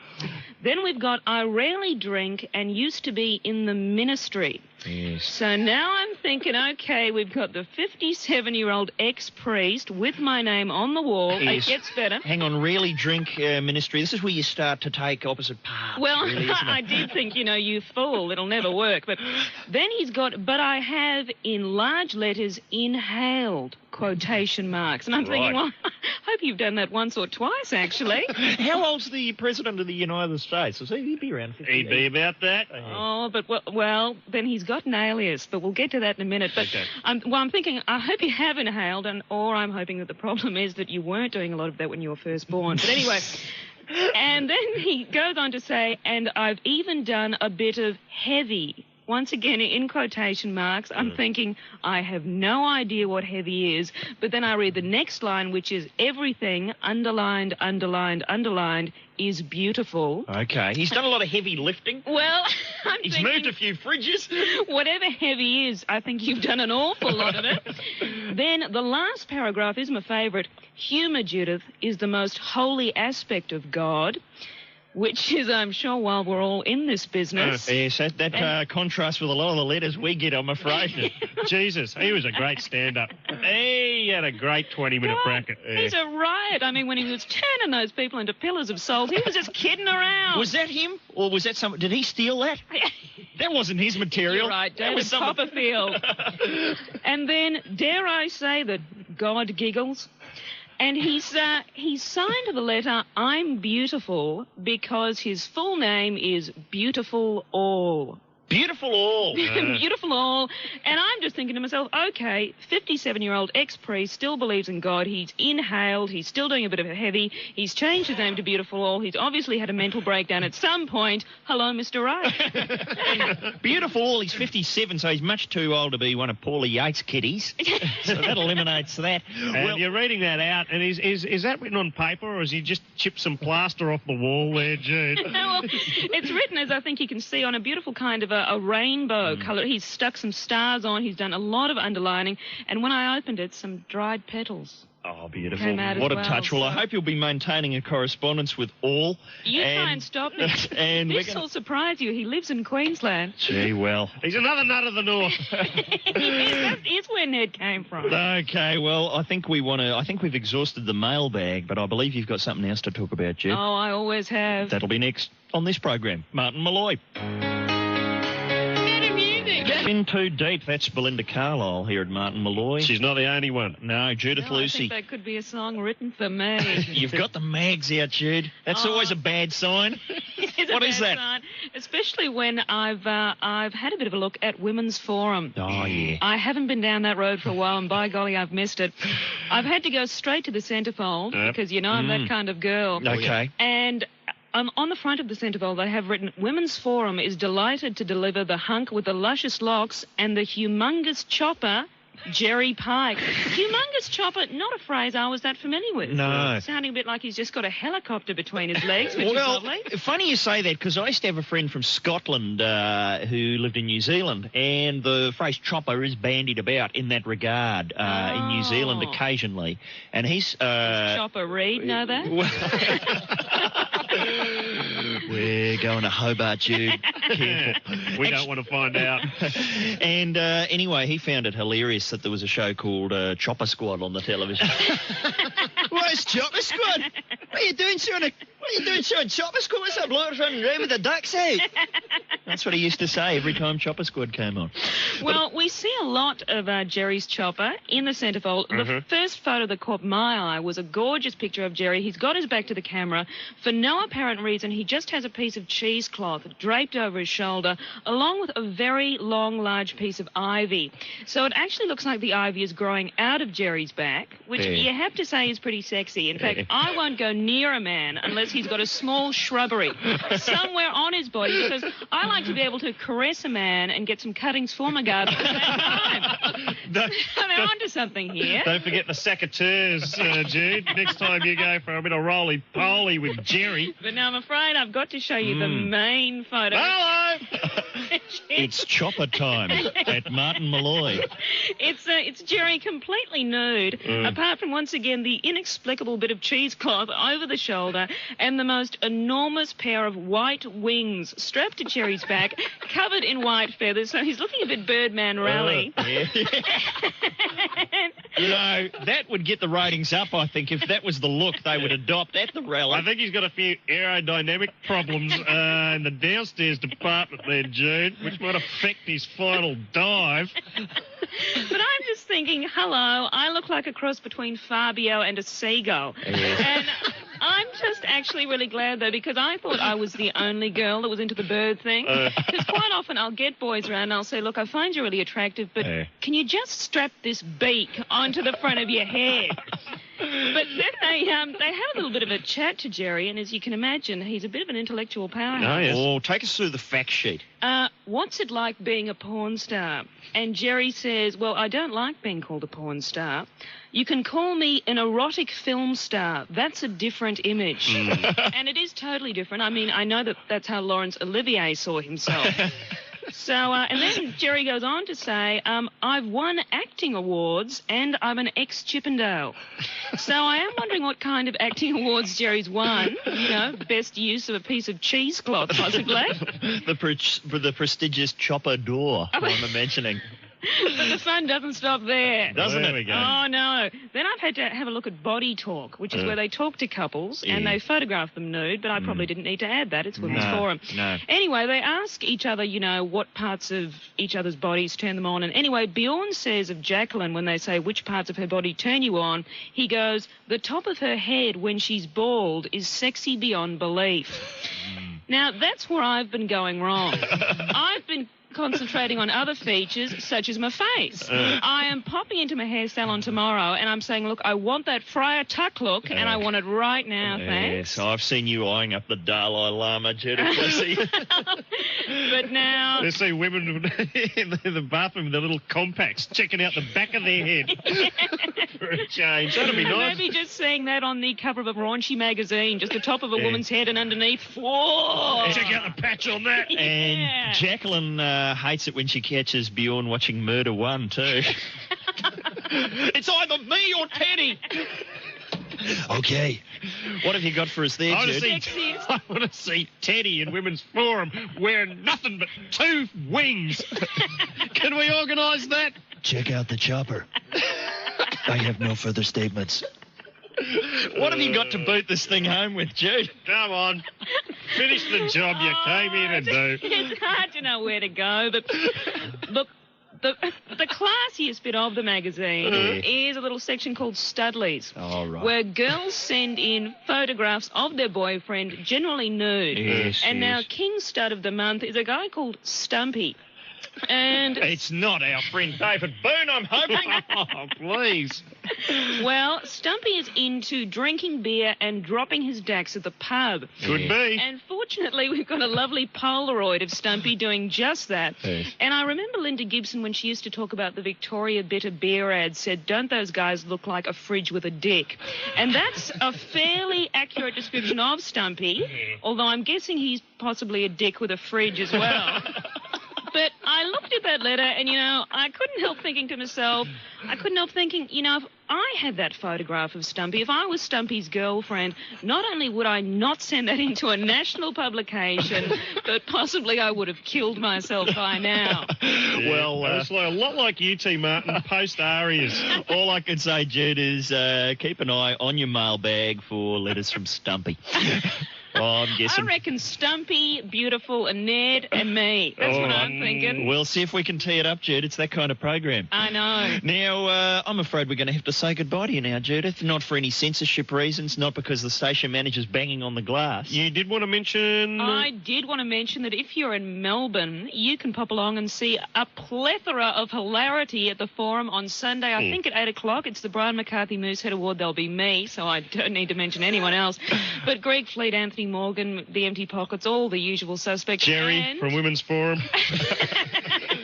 Then we've got, I rarely drink and used to be in the ministry. Yes. So now I'm thinking, okay, we've got the 57-year-old ex-priest with my name on the wall. Yes. It gets better. Hang on, really drink ministry. This is where you start to take opposite paths. Well, really, isn't it? I did think, you fool, it'll never work. But then he's got, but I have in large letters inhaled, quotation marks. And I'm thinking, well, I hope you've done that once or twice, actually. How old's the President of the United States? He'd be around 50. He'd be about that. Oh, but, well, then he's got an alias, but we'll get to that in a minute. But I'm thinking, I hope you have inhaled, or I'm hoping that the problem is that you weren't doing a lot of that when you were first born. But anyway, and then he goes on to say, and I've even done a bit of heavy. once again in quotation marks. I'm thinking, I have no idea what heavy is. But then I read the next line, which is everything, underlined, underlined, underlined, is beautiful. Okay. He's done a lot of heavy lifting. Well, He's moved a few fridges. Whatever heavy is, I think you've done an awful lot of it. Then the last paragraph is my favourite. Humour, Judith, is the most holy aspect of God, which is, I'm sure, while we're all in this business. Yes, that contrasts with a lot of the letters we get, I'm afraid. Jesus, he was a great stand-up. He had a great 20-minute bracket. He's a riot. I mean, when he was turning those people into pillars of salt, he was just kidding around. Was that him? Or was that someone? Did he steal that? That wasn't his material. You're right, David Copperfield. And then, dare I say that God giggles? And he's signed the letter, I'm beautiful, because his full name is Beautiful All. Beautiful All. Beautiful All. And I'm just thinking to myself, okay, 57-year-old ex-priest still believes in God. He's inhaled. He's still doing a bit of a heavy. He's changed his name to Beautiful All. He's obviously had a mental breakdown at some point. Hello, Mr. Right. Beautiful All. He's 57, so he's much too old to be one of Paulie Yates' kiddies. So that eliminates that. And you're reading that out, and is that written on paper, or has he just chipped some plaster off the wall there, Jude? Well, it's written, as I think you can see, on a beautiful kind of a rainbow colour. He's stuck some stars on. He's done a lot of underlining. And when I opened it, some dried petals. Oh, beautiful. Came out What as a touch. Well, I hope you'll be maintaining a correspondence with All. You try and stop me. And this will surprise you. He lives in Queensland. Gee, well. He's another nut of the north. It's where Ned came from. Okay, well, I think we've exhausted the mailbag, but I believe you've got something else to talk about, Jude. Oh, I always have. That'll be next on this program. Martin Molloy. In too deep. That's Belinda Carlisle here at Martin Molloy. She's not the only one. No, Judith Lucy. I think that could be a song written for me. You've got the mags out, Jude. That's always a bad sign. What is that? Sign, especially when I've had a bit of a look at Women's Forum. Oh, yeah. I haven't been down that road for a while, and by golly, I've missed it. I've had to go straight to the centrefold because, you know, I'm that kind of girl. Okay. And on the front of the centrefold, they have written, Women's Forum is delighted to deliver the hunk with the luscious locks and the humongous chopper, Jerry Pike. Humongous chopper, not a phrase I was that familiar with. No. Sounding a bit like he's just got a helicopter between his legs, which is lovely. Funny you say that, because I used to have a friend from Scotland who lived in New Zealand, and the phrase chopper is bandied about in that regard in New Zealand occasionally. And he's... Chopper Reed, know that? We're going to Hobart, Jude. Careful. We don't want to find out. And anyway, he found it hilarious that there was a show called Chopper Squad on the television. Where's Chopper Squad? What are you doing, showing Chopper Squad? What's that bloke running around with a duck's head? That's what he used to say every time Chopper Squad came on. Well, we see a lot of Jerry's chopper in the centrefold. The first photo that caught my eye was a gorgeous picture of Jerry. He's got his back to the camera. For no apparent reason, he just has a piece of cheesecloth draped over his shoulder, along with a very long, large piece of ivy. So it actually looks like the ivy is growing out of Jerry's back, which you have to say is pretty sexy. In fact, I won't go near a man unless he's got a small shrubbery somewhere on his body, because I like to be able to caress a man and get some cuttings for my garden at the same time. They're onto something here. Don't forget the secateurs, Jude. Next time you go for a bit of roly-poly with Jerry. But now I'm afraid I've got to show you the main photo. Hello! It's chopper time at Martin Molloy. It's Jerry completely nude, apart from, once again, the inexplicable bit of cheesecloth over the shoulder and the most enormous pair of white wings strapped to Jerry's back, covered in white feathers, so he's looking a bit Birdman Rally. You know, that would get the ratings up, I think. If that was the look they would adopt at the rally. I think he's got a few aerodynamic problems in the downstairs department there, Jude, which might affect his final dive. But I'm just thinking, hello, I look like a cross between Fabio and a seagull. And I'm just actually really glad, though, because I thought I was the only girl that was into the bird thing. Because quite often I'll get boys around and I'll say, look, I find you really attractive, but can you just strap this beak onto the front of your head? But then they have a little bit of a chat to Jerry, and as you can imagine, he's a bit of an intellectual powerhouse. Oh, yes. Oh, take us through the fact sheet. What's it like being a porn star? And Jerry says, well, I don't like being called a porn star. You can call me an erotic film star. That's a different image. And it is totally different. I mean, I know that's how Laurence Olivier saw himself. So, and then Jerry goes on to say, I've won acting awards and I'm an ex-Chippendale. So I am wondering what kind of acting awards Jerry's won. You know, best use of a piece of cheesecloth, possibly. the prestigious Chopper Door, I'm mentioning. But the fun doesn't stop there. Doesn't it? Oh, no. Then I've had to have a look at Body Talk, which is where they talk to couples and they photograph them nude, but I probably didn't need to add that. It's Women's Forum. No. Anyway, they ask each other, you know, what parts of each other's bodies turn them on. And anyway, Bjorn says of Jacqueline, when they say which parts of her body turn you on, he goes, the top of her head when she's bald is sexy beyond belief. Now, that's where I've been going wrong. I've been concentrating on other features, such as my face. I am popping into my hair salon tomorrow, and I'm saying, look, I want that Friar Tuck look, and I want it right now, thanks. Yes, I've seen you eyeing up the Dalai Lama, Judith. But now... You see women in the bathroom with their little compacts checking out the back of their head for a change. That'd be nice. Maybe just seeing that on the cover of a raunchy magazine, just the top of a woman's head and underneath, whoa! Check out the patch on that. And Jacqueline hates it when she catches Bjorn watching Murder 1 too. It's either me or Teddy. Okay. What have you got for us there, Jude? I want to see Teddy in Women's Forum wearing nothing but 2 wings. Can we organise that? Check out the chopper. I have no further statements. What have you got to boot this thing home with, Jude? Come on. Finish the job you came here to do. It's hard to know where to go, but look, the classiest bit of the magazine is a little section called Studleys, where girls send in photographs of their boyfriend, generally nude. Yes, and now King Stud of the Month is a guy called Stumpy. And it's not our friend David Boone, I'm hoping. Oh, please. Well, Stumpy is into drinking beer and dropping his dacks at the pub. Could be. And fortunately, we've got a lovely Polaroid of Stumpy doing just that. Yes. And I remember Linda Gibson, when she used to talk about the Victoria Bitter beer ad, said, don't those guys look like a fridge with a dick? And that's a fairly accurate description of Stumpy, although I'm guessing he's possibly a dick with a fridge as well. But I looked at that letter and, you know, I couldn't help thinking to myself, you know, if I had that photograph of Stumpy, if I was Stumpy's girlfriend, not only would I not send that into a national publication, but possibly I would have killed myself by now. Well, it's a lot like you, T. Martin, post arias. All I can say, Jude, is keep an eye on your mailbag for letters from Stumpy. Oh, I'm guessing. I reckon Stumpy, Beautiful, and Ned, and me. That's what I'm thinking. We'll see if we can tee it up, Jude. It's that kind of program. I know. Now, I'm afraid we're going to have to say goodbye to you now, Judith. Not for any censorship reasons, not because the station manager's banging on the glass. You did want to mention... I did want to mention that if you're in Melbourne, you can pop along and see a plethora of hilarity at the Forum on Sunday. I think at 8 o'clock. It's the Brian McCarthy Moosehead Award. There'll be me, so I don't need to mention anyone else. But Greg Fleet, Anthony Morgan, The Empty Pockets, all the usual suspects. Jerry from Women's Forum.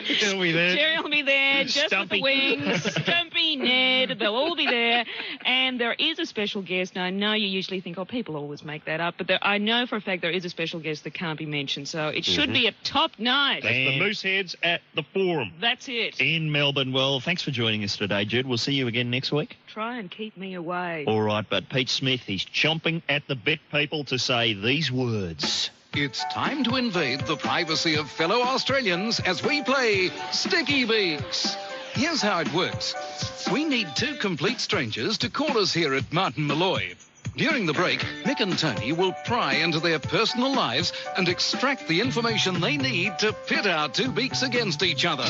He'll be there. Jerry will be there, just Stumpy. with the wings. Stumpy, Ned, they'll all be there. And there is a special guest. Now, I know you usually think, oh, people always make that up, but I know for a fact there is a special guest that can't be mentioned, so it should be a top night. That's the Mooseheads at the Forum. That's it. In Melbourne. Well, thanks for joining us today, Jude. We'll see you again next week. Try and keep me away. All right, but Pete Smith, he's chomping at the bit, people, to say these words. It's time to invade the privacy of fellow Australians as we play Sticky Beaks. Here's how it works. We need 2 complete strangers to call us here at Martin Molloy. During the break, Mick and Tony will pry into their personal lives and extract the information they need to pit our 2 beaks against each other.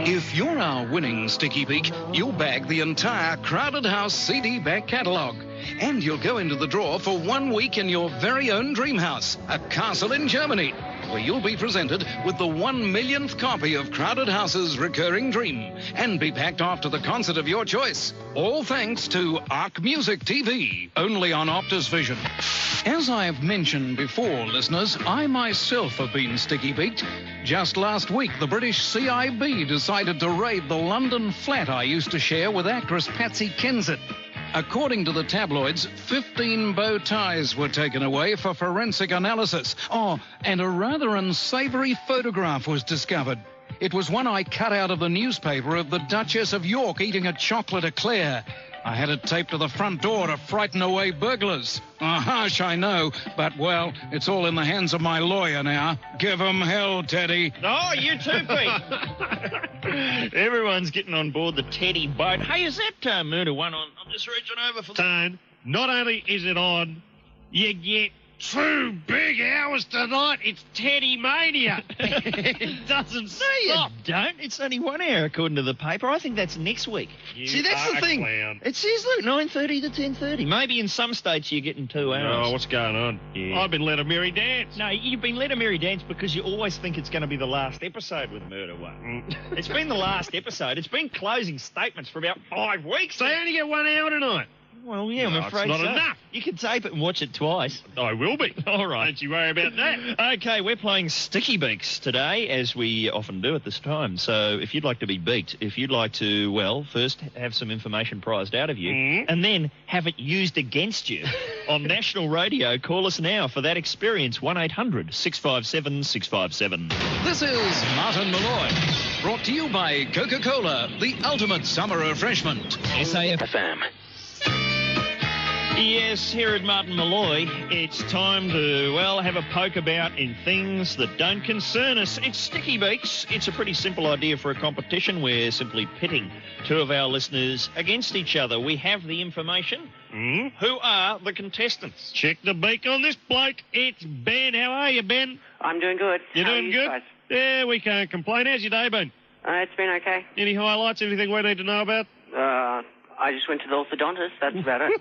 If you're our winning Sticky Beak, you'll bag the entire Crowded House CD back catalogue. And you'll go into the draw for 1 week in your very own dream house, a castle in Germany. where you'll be presented with the 1 millionth copy of Crowded House's recurring dream and be packed off to the concert of your choice. All thanks to Arc Music TV, only on Optus Vision. As I've mentioned before, listeners, I myself have been sticky beaked. Just last week, the British CIB decided to raid the London flat I used to share with actress Patsy Kensit. According to the tabloids, 15 bow ties were taken away for forensic analysis. Oh, and a rather unsavory photograph was discovered. It was one I cut out of the newspaper of the Duchess of York eating a chocolate eclair. I had it taped to the front door to frighten away burglars. Harsh, I know, but, well, it's all in the hands of my lawyer now. Give 'em hell, Teddy. Oh, you too, Pete. Everyone's getting on board the Teddy boat. Hey, is that murder one on? I'm just reaching over for the... Tone, not only is it on, you get 2 big hours tonight. It's Teddy Mania. It doesn't stop. No, you don't. It's only 1 hour, according to the paper. I think that's next week. See, that's the thing. Clown. It says, look, 9:30 to 10:30. Maybe in some states you're getting 2 hours. Oh, what's going on? Yeah. I've been let a merry dance. No, you've been let a merry dance because you always think it's going to be the last episode with Murder One. It's been the last episode. It's been closing statements for about 5 weeks. They only get 1 hour tonight. Well, yeah, I'm afraid it's not so. enough. You can tape it and watch it twice. I will be. All right. Don't you worry about that. Okay, we're playing Sticky Beaks today, as we often do at this time. So if you'd like to be beaked, if you'd like to, well, first have some information prized out of you, and then have it used against you on national radio, call us now for that experience, 1-800-657-657. This is Martin Molloy, brought to you by Coca-Cola, the ultimate summer refreshment. SAFM. Yes, here at Martin Molloy, it's time to, well, have a poke about in things that don't concern us. It's Sticky Beaks. It's a pretty simple idea for a competition. We're simply pitting 2 of our listeners against each other. We have the information. Who are the contestants? Check the beak on this bloke. It's Ben. How are you, Ben? I'm doing good. You're doing good? Guys? Yeah, we can't complain. How's your day been? It's been okay. Any highlights? Anything we need to know about? I just went to the orthodontist. That's about it.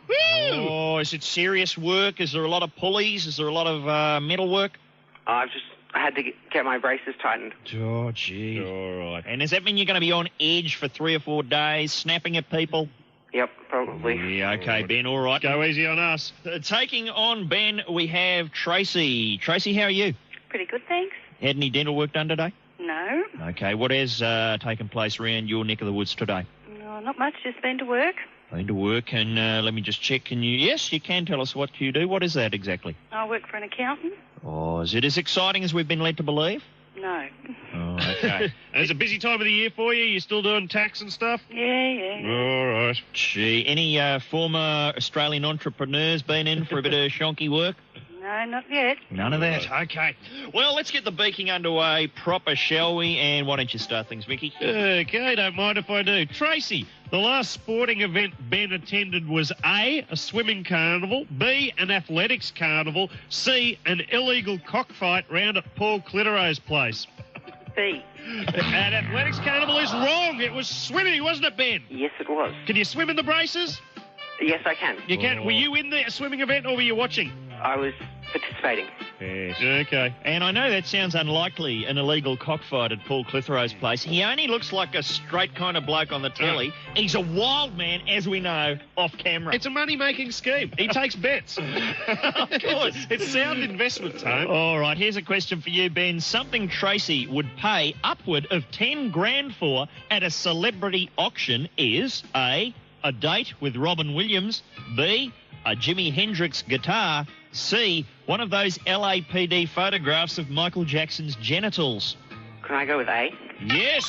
Oh, is it serious work? Is there a lot of pulleys? Is there a lot of metal work? I had to get my braces tightened. Oh, gee. All right. And does that mean you're going to be on edge for 3 or 4 days, snapping at people? Yep, probably. Yeah, okay, Ben, all right. Go easy on us. Taking on Ben, we have Tracy. Tracy, how are you? Pretty good, thanks. Had any dental work done today? No. Okay, what has taken place around your neck of the woods today? No, not much, just been to work. Been to work, and let me just check. Yes, you can tell us what you do. What is that exactly? I work for an accountant. Oh, is it as exciting as we've been led to believe? No. Oh, okay. And it's a busy time of the year for you? You still doing tax and stuff? Yeah. All right. Gee, any former Australian entrepreneurs been in for a bit of shonky work? No, not yet. None of that. Okay. Well, let's get the beaking underway proper, shall we? And why don't you start things, Mickey? Okay, don't mind if I do. Tracy, the last sporting event Ben attended was A, a swimming carnival, B, an athletics carnival, C, an illegal cockfight round at Paul Clitero's place. B. An athletics carnival is wrong. It was swimming, wasn't it, Ben? Yes, it was. Can you swim in the braces? Yes, I can. You can. Were you in the swimming event or were you watching? I was participating. Yes. Okay. And I know that sounds unlikely, an illegal cockfight at Paul Clithero's place. He only looks like a straight kind of bloke on the telly. He's a wild man, as we know, off camera. It's a money-making scheme. He takes bets. Of course. It's sound investment, Tone. All right, here's a question for you, Ben. Something Tracy would pay upward of 10 grand for at a celebrity auction is A, a date with Robin Williams, B, a Jimi Hendrix guitar, C, one of those LAPD photographs of Michael Jackson's genitals. Can I go with A? Yes,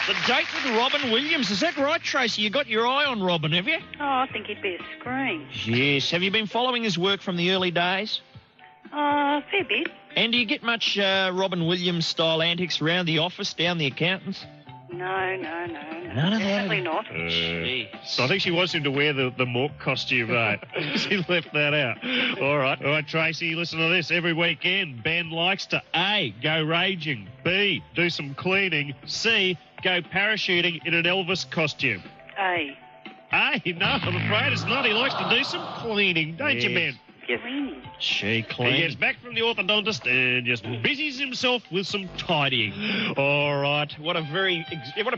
the date with Robin Williams. Is that right, Tracy? You got your eye on Robin, have you? Oh, I think he'd be a scream. Yes. Have you been following his work from the early days? Fair bit. And do you get much Robin Williams-style antics around the office, down the accountants? No. None of that? Definitely not. Gee. I think she wants him to wear the Mork costume, right? She left that out. All right, Tracy, listen to this. Every weekend, Ben likes to A, go raging, B, do some cleaning, C, go parachuting in an Elvis costume. A. A? No, I'm afraid it's not. He likes to do some cleaning, don't you, Ben? Yes. She He cleans. gets back from the orthodontist and just busies himself with some tidying. All right. What a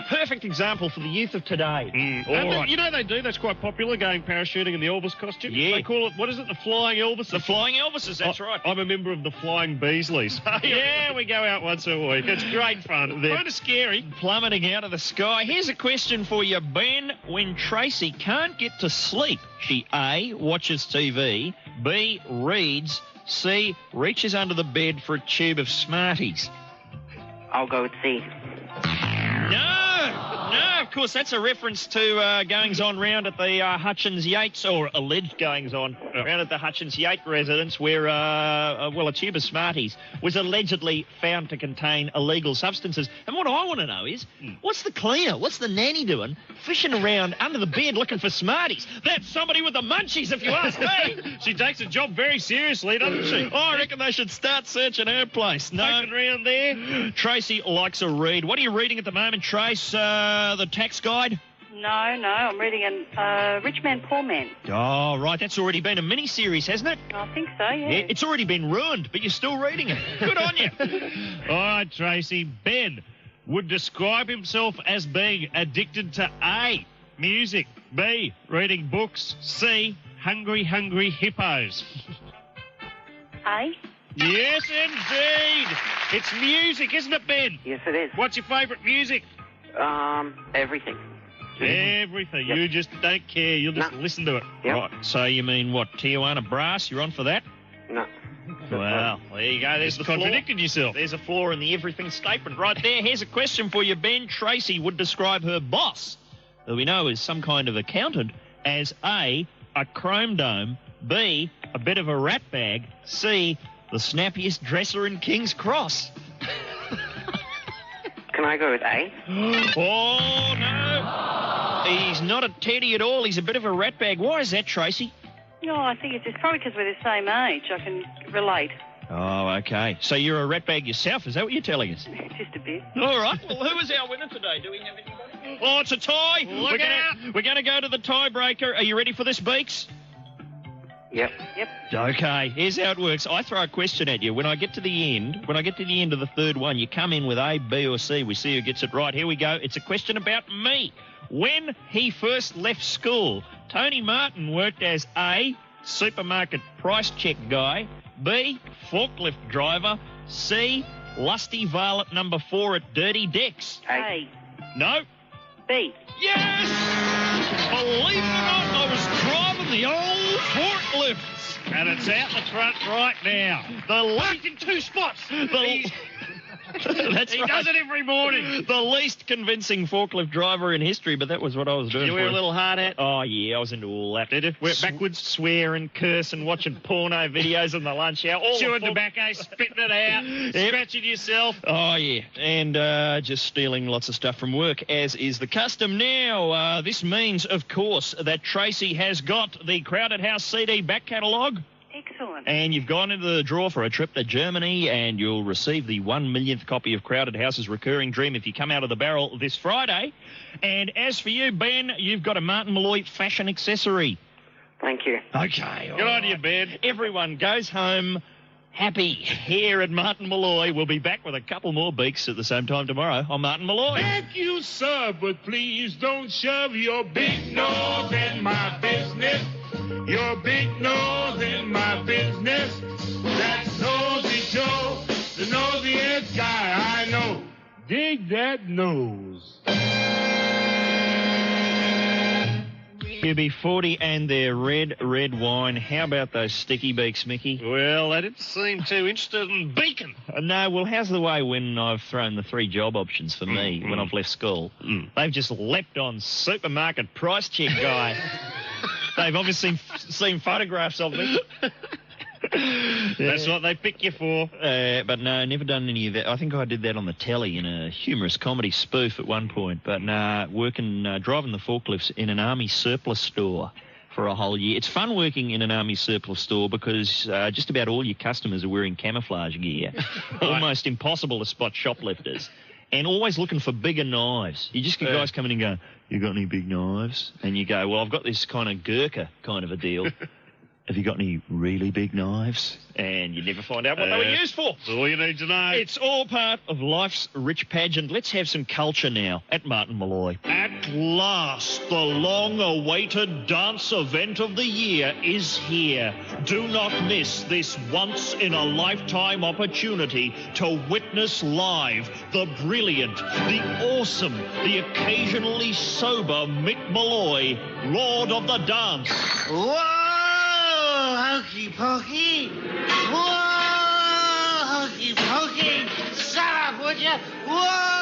perfect example for the youth of today. All And right. you know they do. That's quite popular, going parachuting in the Elvis costume. Yeah. They call it, what is it, the Flying Elvis? The Flying Elvises, that's right. I'm a member of the Flying Beasleys. Yeah, we go out once a week. It's great fun. They're Kind of scary. Plummeting out of the sky. Here's a question for you, Ben. When Tracy can't get to sleep, she A, watches TV, B, reads, C, reaches under the bed for a tube of Smarties. I'll go with C. No, of course, that's a reference to goings-on round at the Hutchins-Yates, or alleged goings-on round at the Hutchins-Yates residence, where, a tube of Smarties was allegedly found to contain illegal substances. And what I want to know is, what's the cleaner, what's the nanny doing, fishing around under the bed looking for Smarties? That's somebody with the munchies, if you ask me. She takes her job very seriously, doesn't she? Oh, I reckon they should start searching her place. No. Poking around there. Tracy likes a read. What are you reading at the moment, Trace? The tax guide? No, I'm reading a Rich Man, Poor Man. Oh, right. That's already been a mini-series, hasn't it? I think so, yeah. It's already been ruined, but you're still reading it. Good on you. All right, Tracy. Ben would describe himself as being addicted to A, music, B, reading books, C, hungry hippos. A? Yes, indeed. It's music, isn't it, Ben? Yes, it is. What's your favourite music? Everything. Everything. Yep. You just don't care. You'll just listen to it. Yep. Right. So you mean what? Tijuana Brass? You're on for that? No. Well, there you go. There's Just the flaw. contradicted yourself. There's a flaw in the everything statement right there. Here's a question for you, Ben. Tracy would describe her boss, who we know is some kind of accountant, as A, a chrome dome, B, a bit of a rat bag, C, the snappiest dresser in King's Cross. Can I go with A? Oh, no. He's not a teddy at all. He's a bit of a rat bag. Why is that, Tracy? No, I think it's just probably because we're the same age. I can relate. Oh, okay. So you're a rat bag yourself. Is that what you're telling us? Just a bit. All right. Well, who is our winner today? Do we have anybody? Oh, it's a tie. Look out. We're going to go to the tiebreaker. Are you ready for this, Beaks? Yep. Okay, here's how it works. I throw a question at you. When I get to the end of the third one, you come in with A, B, or C. We see who gets it right. Here we go. It's a question about me. When he first left school, Tony Martin worked as A, supermarket price check guy, B, forklift driver, C, lusty varlet number 4 at Dirty Decks. A. No. B. Yes! Believe it or not, I was driving the old forklifts. And it's out the front right now. The Parked in 2 spots. That's He right. does it every morning. The least convincing forklift driver in history, but that was what I was doing. You wear a little hard hat? Oh, yeah, I was into all that. Did you? Wear it backwards? Swearing, cursing, watching porno videos in the lunch hour. All Chewing the tobacco, spitting it out, scratching yourself. Oh, yeah. And just stealing lots of stuff from work, as is the custom now. This means, of course, that Tracy has got the Crowded House CD back catalogue. Excellent. And you've gone into the draw for a trip to Germany, and you'll receive the 1 millionth copy of Crowded House's Recurring Dream if you come out of the barrel this Friday. And as for you, Ben, you've got a Martin Molloy fashion accessory. Thank you. Okay. Good on you, Ben. Everyone goes home happy here at Martin Molloy. We'll be back with a couple more beaks at the same time tomorrow on Martin Molloy. Thank you, sir, but please don't shove your big nose in my business. Your big nose in my business. That's Nosy Joe, the nosiest guy I know. Dig that nose. QB40 and their red wine. How about those sticky beaks, Mickey? Well, they didn't seem too interested in beacon. No, well, how's the way when I've thrown the 3 job options for me when I've left school? They've just leapt on supermarket price check guy. They've obviously seen photographs of me. That's what they pick you for. But no, never done any of that. I think I did that on the telly in a humorous comedy spoof at one point. But nah, driving the forklifts in an army surplus store for a whole year. It's fun working in an army surplus store because just about all your customers are wearing camouflage gear. Almost impossible to spot shoplifters. And always looking for bigger knives. You just get guys coming in and go, "You got any big knives?" And you go, "Well, I've got this kind of Gurkha kind of a deal." Have you got any really big knives? And you never find out what they were used for. All you need to know. It's all part of life's rich pageant. Let's have some culture now at Martin Molloy. At last, the long-awaited dance event of the year is here. Do not miss this once-in-a-lifetime opportunity to witness live the brilliant, the awesome, the occasionally sober Mick Molloy, Lord of the Dance. Whoa! Hokey pokey! Whoa! Hokey pokey! Shut up, would you? Whoa!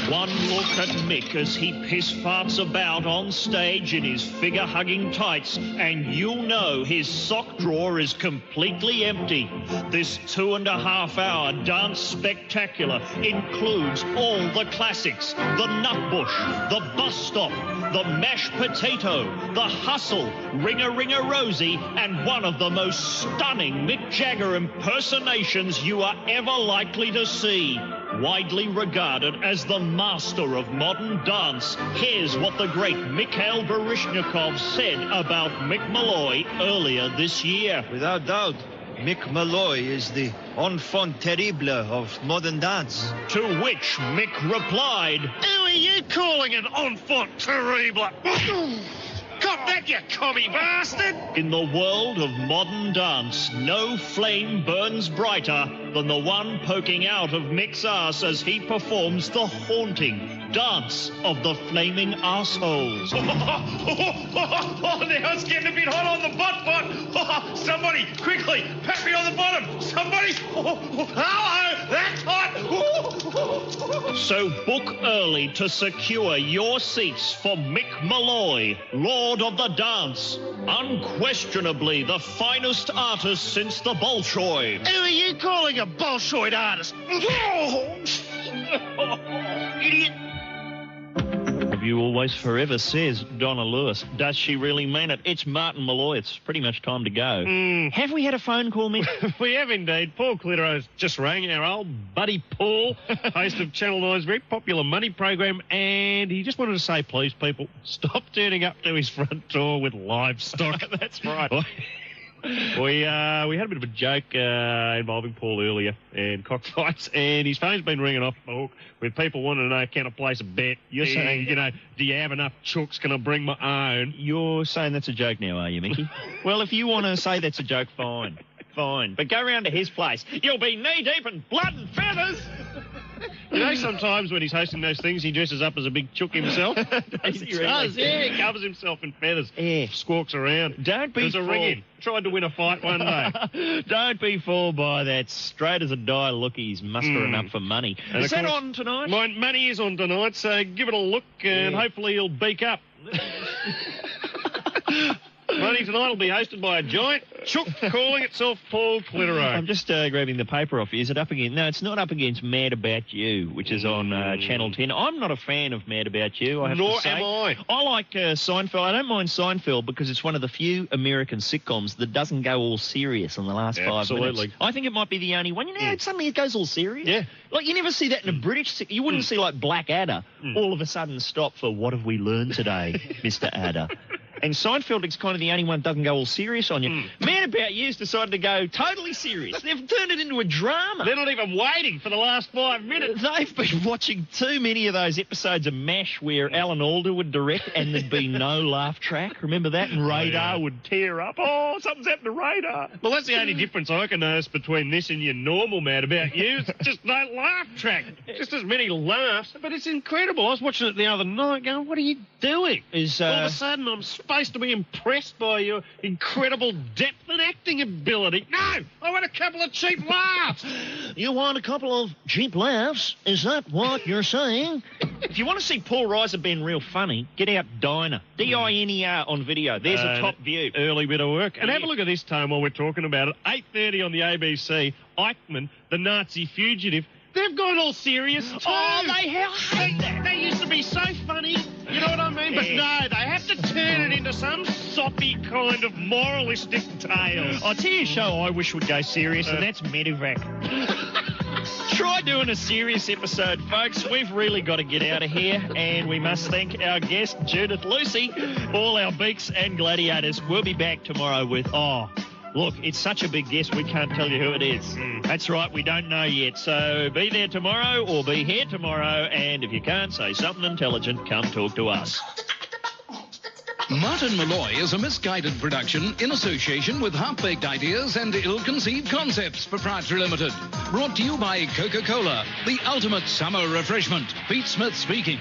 One look at Mick as he piss-farts about on stage in his figure-hugging tights, and you'll know his sock drawer is completely empty. This 2.5-hour dance spectacular includes all the classics: the Nutbush, the Bus Stop, the Mashed Potato, the Hustle, Ring-a-Ring-a Rosie, and one of the most stunning Mick Jagger impersonations you are ever likely to see. Widely regarded as the master of modern dance, here's what the great Mikhail Baryshnikov said about Mick Molloy earlier this year. Without doubt, Mick Molloy is the enfant terrible of modern dance. To which Mick replied, "Who are you calling an enfant terrible? Cop that, you commie bastard!" In the world of modern dance, no flame burns brighter than the one poking out of Mick's ass as he performs the haunting Dance of the Flaming Arseholes. Oh, now it's getting a bit hot on the butt. Somebody, quickly, pat me on the bottom. Somebody. Hello, that's hot. So book early to secure your seats for Mick Molloy, Lord of the Dance. Unquestionably the finest artist since the Bolshoi. Who are you calling a Bolshoi artist? Idiot. Have you always forever, says Donna Lewis. Does she really mean it? It's Martin Molloy. It's pretty much time to go. Have we had a phone call, Mick? We have indeed. Paul Clitero's just rang, our old buddy Paul, host of Channel 9's very popular money program, and he just wanted to say, please, people, stop turning up to his front door with livestock. That's right. We had a bit of a joke involving Paul earlier and cockfights, and his phone's been ringing off the hook with people wanting to know, can I place a bet? You're saying, do you have enough chooks? Can I bring my own? You're saying that's a joke now, are you, Mickey? Well, if you want to say that's a joke, fine. But go round to his place. You'll be knee-deep in blood and feathers. Sometimes when he's hosting those things, he dresses up as a big chook himself. He does, he covers himself in feathers. Squawks around. Don't be There's a ring-in. Tried to win a fight one day. Don't be fooled by that straight as a die look he's mustering up for money. And is that on tonight? My money is on tonight, so give it a look and hopefully he'll beak up. Money tonight will be hosted by a giant chook calling itself Paul Clitero. I'm just grabbing the paper off you. Is it up again? No, it's not up against Mad About You, which is on Channel 10. I'm not a fan of Mad About You, I have to say. Nor am I. I like Seinfeld. I don't mind Seinfeld because it's one of the few American sitcoms that doesn't go all serious in the last 5 minutes. I think it might be the only one. Suddenly it goes all serious. Yeah. Like, you never see that in a British sitcom. You wouldn't see, like, Blackadder all of a sudden stop for, what have we learned today, Mr. Adder? And Seinfeld is kind of the only one that doesn't go all serious on you. Mad About You's decided to go totally serious. They've turned it into a drama. They're not even waiting for the last 5 minutes. They've been watching too many of those episodes of MASH where Alan Alda would direct and there'd be no laugh track. Remember that? And Radar would tear up. Oh, something's happened to Radar. Well, that's the only difference I can notice between this and your normal Mad About You. It's just no laugh track. Just as many laughs. But it's incredible. I was watching it the other night going, what are you doing? All of a sudden I'm supposed to be impressed by your incredible depth and acting ability. No! I want a couple of cheap laughs! You want a couple of cheap laughs? Is that what you're saying? If you want to see Paul Reiser being real funny, get out Diner. D-I-N-E-R on video. There's a top view. Early bit of work. And have a look at this, Tone, while we're talking about it. 8:30 on the ABC, Eichmann, the Nazi fugitive. They've gone all serious too. Oh, they hate that. They used to be so funny. You know what I mean? But no, they have to turn it into some soppy kind of moralistic tale. I'll tell you a show I wish would go serious, and that's Medevac. Try try doing a serious episode, folks. We've really got to get out of here, and we must thank our guest, Judith Lucy, all our beaks and gladiators. We'll be back tomorrow with, look, it's such a big guest we can't tell you who it is. That's right, we don't know yet. So be there tomorrow or be here tomorrow, and if you can't say something intelligent, come talk to us. Martin Molloy is a misguided production in association with half-baked ideas and ill-conceived concepts, Proprietary Limited. Brought to you by Coca-Cola, the ultimate summer refreshment. Pete Smith speaking.